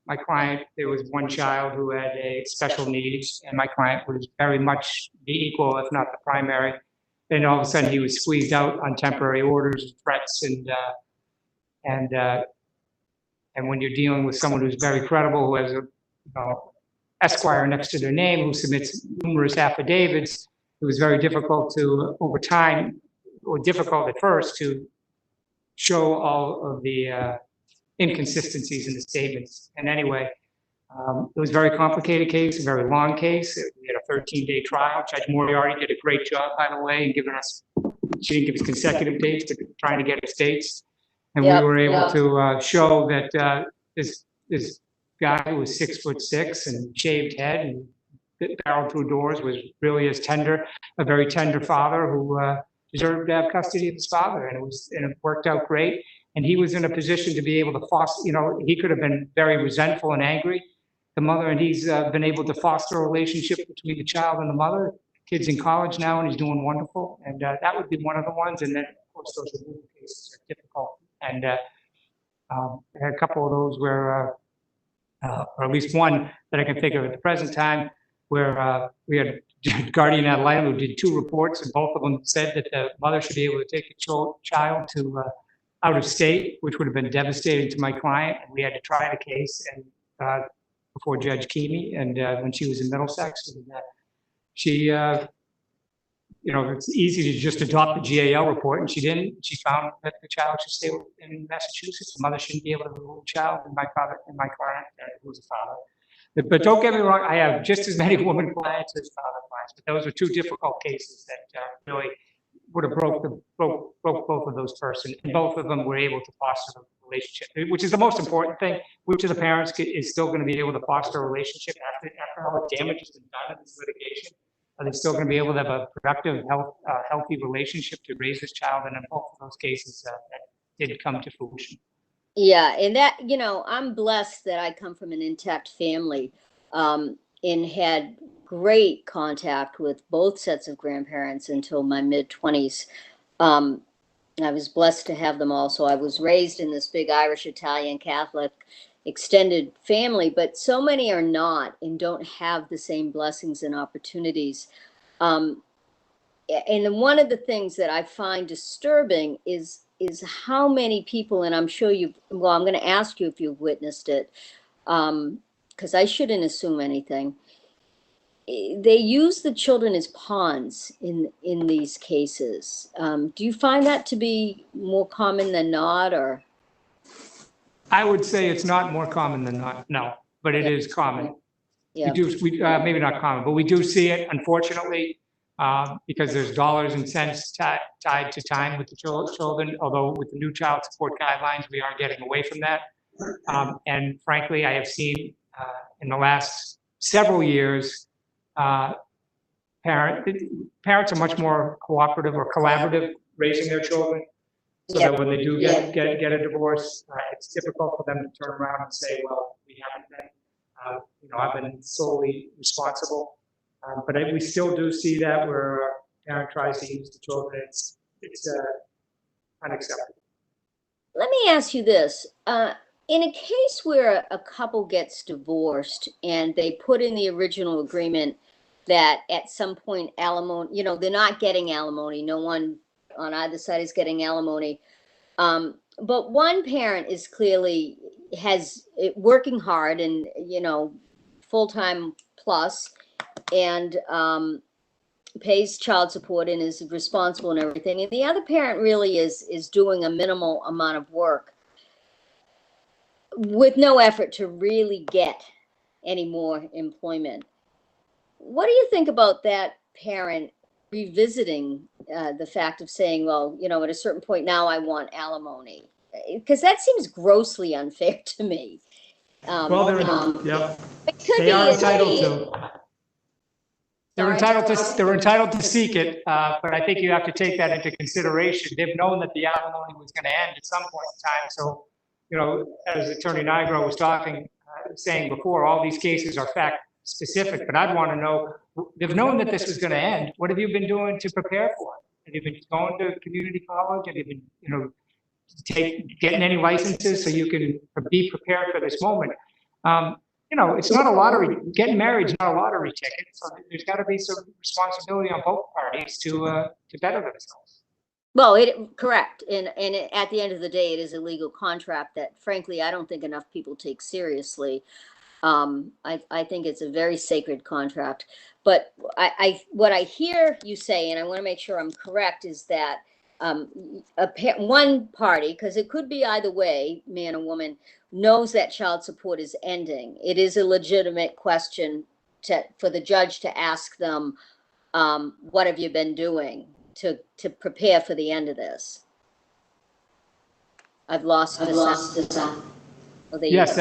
my client, there was one child who had a special needs, and my client was very much the equal, if not the primary. Then all of a sudden, he was squeezed out on temporary orders, threats, and when you're dealing with someone who's very credible, who has a Esquire next to their name, who submits numerous affidavits, it was very difficult to, over time, or difficult at first, to show all of the inconsistencies in the statements. And anyway, it was a very complicated case, a very long case. We had a 13-day trial. Judge Moriarty did a great job, by the way, in giving us, she didn't give us consecutive dates, but trying to get us dates. And we were able to show that this guy who was 6'6" and shaved head and barreled through doors was really a very tender father who deserved to have custody of his father. And it worked out great. And he was in a position to be able to foster, he could have been very resentful and angry, the mother, and he's been able to foster a relationship between the child and the mother. Kid's in college now and he's doing wonderful. And that would be one of the ones. And then, of course, those removal cases are difficult. And I had a couple of those where, or at least one that I can think of at the present time, where we had a guardian ad litem who did 2 reports, and both of them said that the mother should be able to take the child to out of state, which would have been devastating to my client. And we had to try the case and before Judge Keamy, and when she was in Middlesex, and she, it's easy to just adopt the GAL report, and she didn't. She found that the child should stay in Massachusetts. The mother shouldn't be able to remove the child, and my client, who was a father. But don't get me wrong, I have just as many woman clients as father clients, but those were 2 difficult cases that really would have broke both of those persons, and both of them were able to foster a relationship, which is the most important thing. Which of the parents is still going to be able to foster a relationship after all the damage has been done in this litigation? Are they still going to be able to have a productive, healthy relationship to raise this child? And in both of those cases, that did come to fruition. Yeah, and that, you know, I'm blessed that I come from an intact family, and had great contact with both sets of grandparents until my mid-20s. I was blessed to have them all. So I was raised in this big Irish, Italian, Catholic extended family, but so many are not and don't have the same blessings and opportunities. Um, and one of the things that I find disturbing is how many people, and I'm sure well, I'm going to ask you if you've witnessed it, because I shouldn't assume anything. They use the children as pawns in these cases. Do you find that to be more common than not, or? I would say it's not more common than not, no, but it is common. Yeah. Maybe not common, but we do see it, unfortunately, because there's dollars and cents tied to time with the children, although with the new child support guidelines, we are getting away from that. And frankly, I have seen in the last several years, parents are much more cooperative or collaborative raising their children. So that when they do get a divorce, it's difficult for them to turn around and say, well, we haven't been, I've been solely responsible. But we still do see that where a parent tries to use the children. It's unacceptable. Let me ask you this. In a case where a couple gets divorced and they put in the original agreement that at some point alimony, they're not getting alimony, no one on either side is getting alimony. But one parent is clearly working hard and, full-time plus, and pays child support and is responsible and everything. And the other parent really is doing a minimal amount of work with no effort to really get any more employment. What do you think about that parent revisiting the fact of saying, well, at a certain point now I want alimony? Because that seems grossly unfair to me. Well, It could they be are entitled to. They're Sorry? they're entitled to seek it, but I think you have to take that into consideration. They've known that the alimony was going to end at some point in time. So, as Attorney Nigro was saying before, all these cases are fact specific, but I'd want to know, they've known that this was going to end. What have you been doing to prepare for it? Have you been going to community college? Have you been, getting any licenses so you can be prepared for this moment? It's not a lottery. Getting married is not a lottery ticket. So there's got to be some responsibility on both parties to better themselves. Well, correct. And at the end of the day, it is a legal contract that, frankly, I don't think enough people take seriously. I think it's a very sacred contract. But what I hear you say, and I want to make sure I'm correct, is that one party, because it could be either way, man or woman, knows that child support is ending. It is a legitimate question for the judge to ask them, what have you been doing to prepare for the end of this? I've lost the sound. Yes,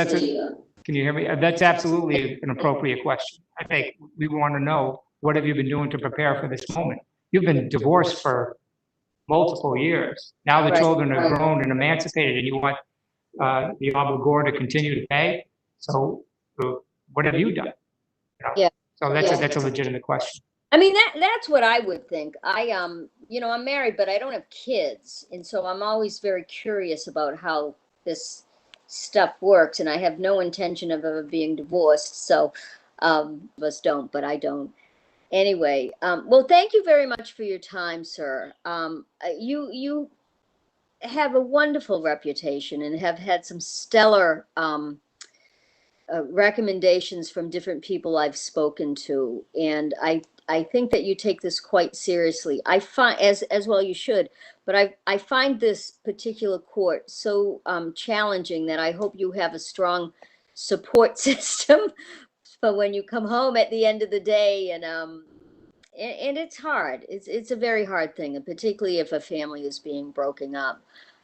can you hear me? That's absolutely an appropriate question. I think we want to know, what have you been doing to prepare for this moment? You've been divorced for multiple years. Now the children are grown and emancipated, and you want the obligor to continue to pay. So what have you done? Yeah. So that's a legitimate question. I mean, that's what I would think. I'm married, but I don't have kids. And so I'm always very curious about how this stuff works. And I have no intention of ever being divorced. So us don't, but I don't. Anyway, well, thank you very much for your time, sir. You have a wonderful reputation and have had some stellar recommendations from different people I've spoken to. And I think that you take this quite seriously. I find, as well you should, but I find this particular court so challenging that I hope you have a strong support system for when you come home at the end of the day. And it's hard. It's a very hard thing, and particularly if a family is being broken up.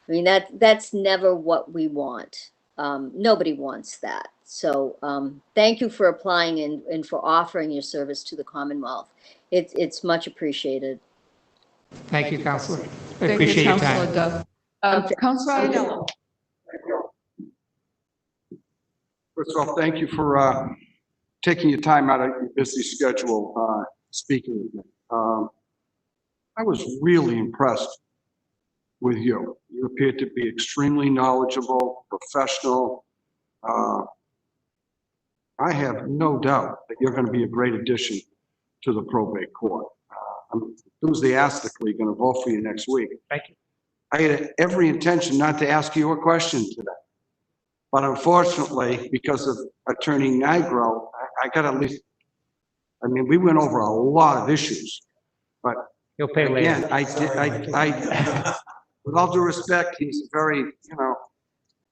I mean, that's never what we want. Nobody wants that. So thank you for applying and for offering your service to the Commonwealth. It's much appreciated. Thank you, Counselor. I Thank you, appreciate your Councilor time. Duff. Councilor Iannello. First of all, thank you for taking your time out of your busy schedule, speaking with me. I was really impressed with you. You appeared to be extremely knowledgeable, professional. I have no doubt that you're going to be a great addition to the probate court. I'm enthusiastically going to vote for you next week. Thank you. I had every intention not to ask you a question today. But unfortunately, because of Attorney Nigro, I got at least, I mean, we went over a lot of issues. But You'll pay later. again, with all due respect, he's very,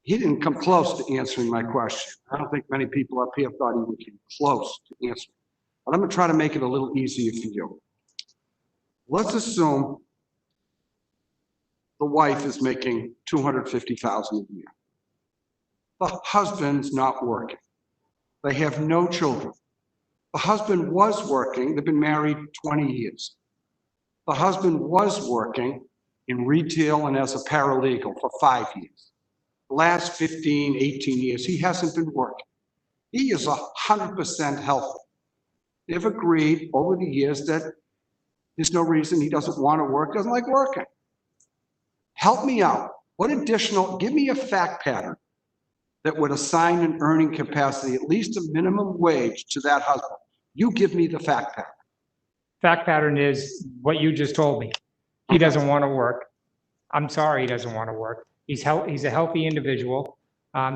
he didn't come close to answering my question. I don't think many people up here thought he would get close to answering. But I'm going to try to make it a little easier for you. Let's assume the wife is making $250,000 a year. The husband's not working. They have no children. The husband was working. They've been married 20 years. The husband was working in retail and as a paralegal for 5 years. The last 15, 18 years, he hasn't been working. He is 100% healthy. They've agreed over the years that there's no reason he doesn't want to work, doesn't like working. Help me out. Give me a fact pattern that would assign an earning capacity, at least a minimum wage, to that husband. You give me the fact pattern. Fact pattern is what you just told me. He doesn't want to work. I'm sorry he doesn't want to work. He's a healthy individual.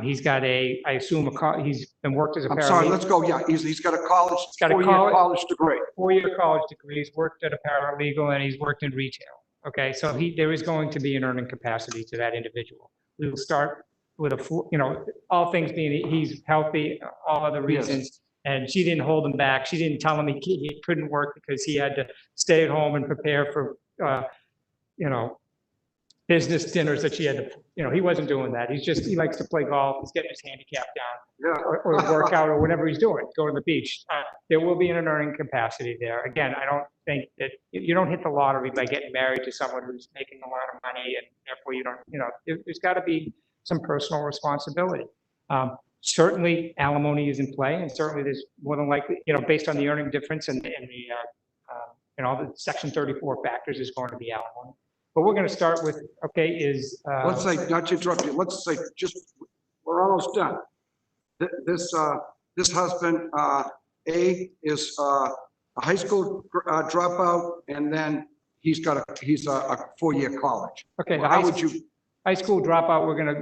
He's got I assume he's been worked as a paralegal. I'm sorry, let's go. Yeah, he's got a college, four-year college degree. 4-year college degree. He's worked at a paralegal and he's worked in retail. Okay, so there is going to be an earning capacity to that individual. We will start with all things being he's healthy, all other reasons. Yes. And she didn't hold him back. She didn't tell him he couldn't work because he had to stay at home and prepare for, business dinners that she had to, he wasn't doing that. He likes to play golf. He's getting his handicap down, or work out, or whatever he's doing, go to the beach. There will be an earning capacity there. Again, I don't think that you don't hit the lottery by getting married to someone who's making a lot of money, and therefore you don't, there's got to be some personal responsibility. Certainly alimony is in play, and certainly there's more than likely, based on the earning difference and the the Section 34 factors is going to be alimony. But we're going to start with, let's say, not to interrupt you, let's say we're almost done. This husband, is a high school dropout, and then he's a 4-year college. Okay. Well, how would you? High school dropout, we're going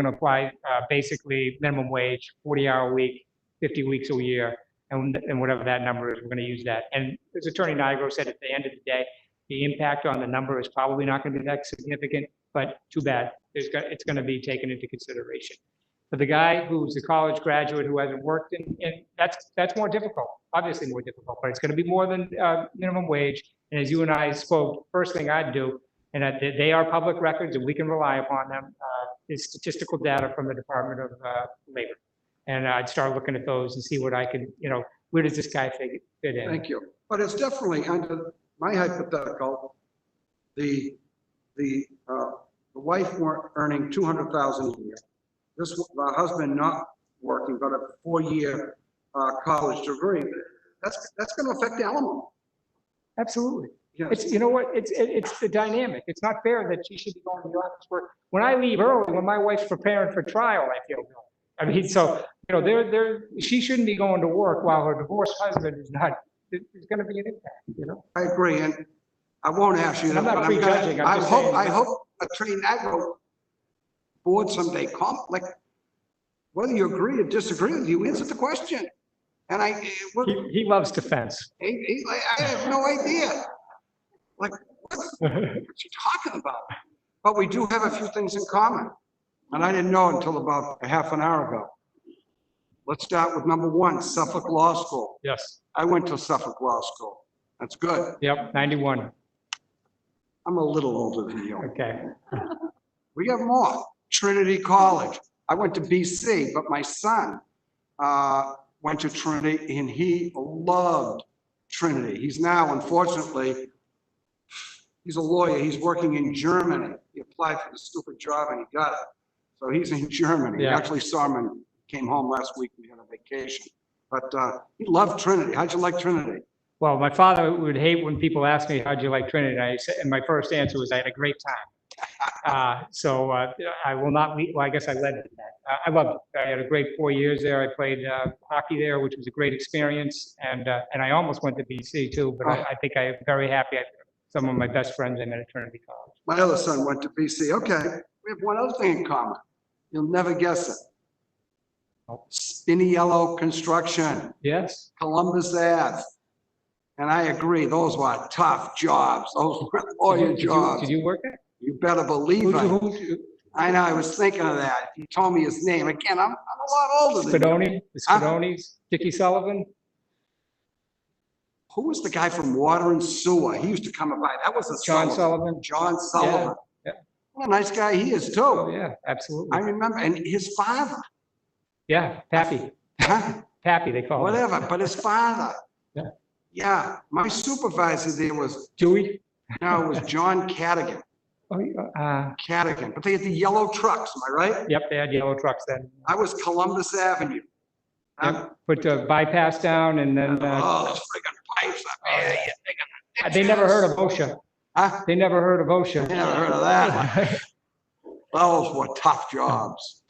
to apply basically minimum wage, 40-hour a week, 50 weeks a year, and whatever that number is, we're going to use that. And as Attorney Nigro said, at the end of the day, the impact on the number is probably not going to be that significant, but too bad. It's going to be taken into consideration. For the guy who's a college graduate who hasn't worked, that's more difficult, obviously more difficult, but it's going to be more than minimum wage. And as you and I spoke, first thing I'd do, and they are public records and we can rely upon them, is statistical data from the Department of Labor. And I'd start looking at those and see what I can, where does this guy fit in? Thank you. But it's definitely under my hypothetical, the wife earning $200,000 a year. The husband not working, but a 4-year college degree. That's going to affect the alimony. Absolutely. Yes. It's it's the dynamic. It's not fair that she should be going to the office work. When I leave early, when my wife's preparing for trial, I feel guilty. I mean, so she shouldn't be going to work while her divorced husband is not. There's going to be an impact. I agree, and I won't ask you. And I'm not prejudging. I hope Attorney Nigro board someday whether you agree or disagree with you, answer the question. And he loves defense. I have no idea. What are you talking about? But we do have a few things in common. And I didn't know until about a half an hour ago. Let's start with number 1, Suffolk Law School. Yes. I went to Suffolk Law School. That's good. Yep, 91. I'm a little older than you. Okay. We got more. Trinity College. I went to BC, but my son went to Trinity and he loved Trinity. He's now, unfortunately, he's a lawyer. He's working in Germany. He applied for the stupid job and he got it. So he's in Germany. We Yeah. actually saw him and came home last week. We had a vacation. But he loved Trinity. How'd you like Trinity? Well, my father would hate when people ask me, how'd you like Trinity? And my first answer was, I had a great time. So I will not leave, well, I guess I led with that. I loved it. I had a great 4 years there. I played hockey there, which was a great experience. And I almost went to BC too, but I think I'm very happy. Some of my best friends I met at Trinity College. My other son went to BC. Okay, we have one other thing in common. You'll never guess it. Spinny Yellow Construction, Yes. Columbus Ave. And I agree, those were tough jobs. Those were lawyer jobs. Did you work there? You better believe it. I know, I was thinking of that. He told me his name. Again, I'm a lot older than you. Spadoni, the Spadonis, Dickie Sullivan. Who was the guy from Water and Sewer? He used to come by. That was a John Sullivan. John Sullivan. Yeah. What a nice guy he is Oh, too. yeah, absolutely. I remember, and his father, Yeah, Pappy. huh? Pappy, they call him. Whatever, but his father. Yeah. Yeah, my supervisor there was, Dewey? no, it was John Cadigan. Oh, Cadigan, but they had the yellow trucks, am I right? yep, they had yellow trucks then. I was Columbus Avenue. Yep, put the bypass down and then, Oh, those friggin' pipes up there. they never heard of OSHA. Huh? They never heard of OSHA. I never heard of that one. Those were tough jobs.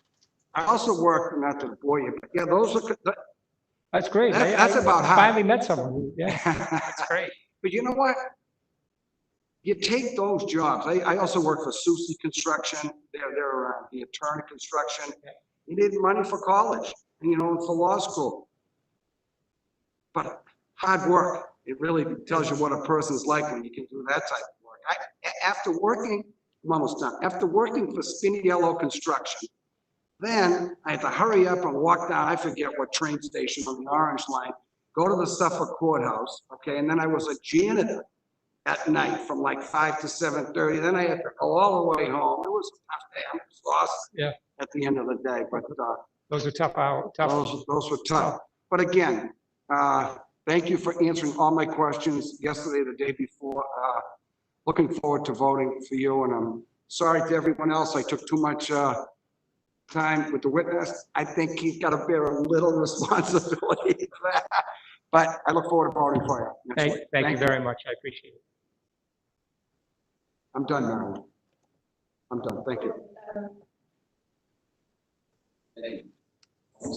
I also worked, not to bore you, but yeah, those are, That's great. That's about how- Finally met someone, yeah, that's great. but you know what? You take those jobs. I also worked for Susie Construction. They're the attorney construction. You need money for college, and you know, for law school. But hard work. It really tells you what a person's like when you can do that type of work. After working, I'm almost done. After working for Spinny Yellow Construction, then I had to hurry up and walk down, I forget what train station on the Orange Line, go to the Suffolk Courthouse, okay? And then I was a janitor at night from like 5 to 7:30. Then I had to go all the way home. It was a tough day. I'm exhausted Yeah. at the end of the day, but Those are tough hours, those were tough. But again, thank you for answering all my questions yesterday, the day before. Looking forward to voting for you, and I'm sorry to everyone else. I took too much time with the witness. I think he's got to bear a little responsibility for that. But I look forward to voting for you. next week. Thank you very much, I appreciate it. I'm done, Marilyn. I'm done. Thank you. We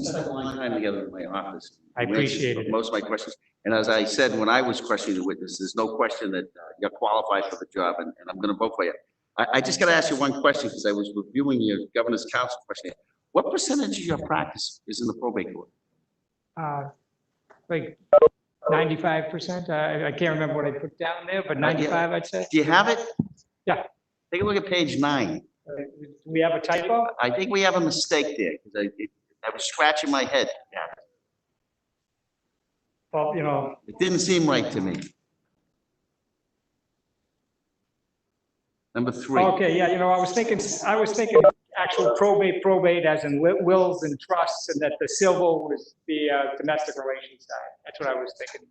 spent a long time together in my office. I appreciate it. Most of my questions. And as I said, when I was questioning the witness, there's no question that you're qualified for the job, and I'm going to vote for you. I just got to ask you one question, because I was reviewing your governor's council question. What percentage of your practice is in the probate court? Like 95%, I can't remember what I put down there, but 95, I'd say. Do you have it? Yeah. Take a look at page 9. Do we have a typo? I think we have a mistake there, because I was scratching my head. Yeah. Well, you know, It didn't seem right to me. Number 3. okay, yeah, you know, I was thinking actual probate as in wills and trusts, and that the civil was the domestic relations side. That's what I was thinking.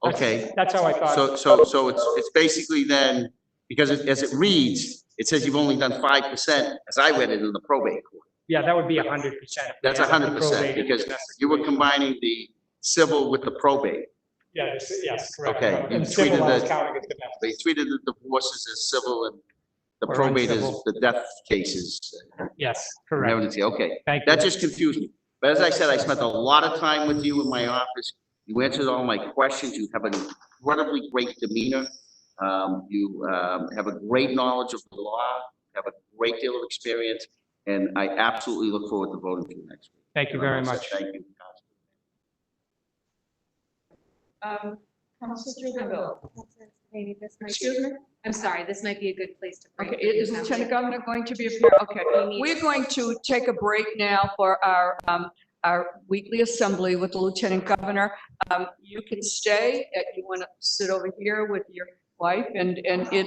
Okay, That's how I thought. so it's basically then, because as it reads, it says you've only done 5%, as I read it in the probate court. Yeah, that would be 100%. That's 100%, because you were combining the civil with the probate. Yeah, yes, correct. Okay, you And civil treated I was the- counting as They domestic. treated the divorces as civil and the Or probate as uncivil. the death cases. Yes, and correct. everything. Okay, Thank that you. just confused me. But as I said, I spent a lot of time with you in my office. You answered all my questions. You have an incredibly great demeanor. You have a great knowledge of the law, have a great deal of experience, and I absolutely look forward to voting for you next week. Thank you very much. Thank you. Councilor Devan. Maybe this might Excuse me? I'm sorry, this might be a good place to break. Okay, is Lieutenant Governor going to be up here? Okay, we're going to take a break now for our weekly assembly with the Lieutenant Governor. You can stay, you want to sit over here with your wife, and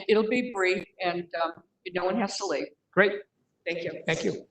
it'll be brief, and no one has to leave. Great, Thank you. thank you.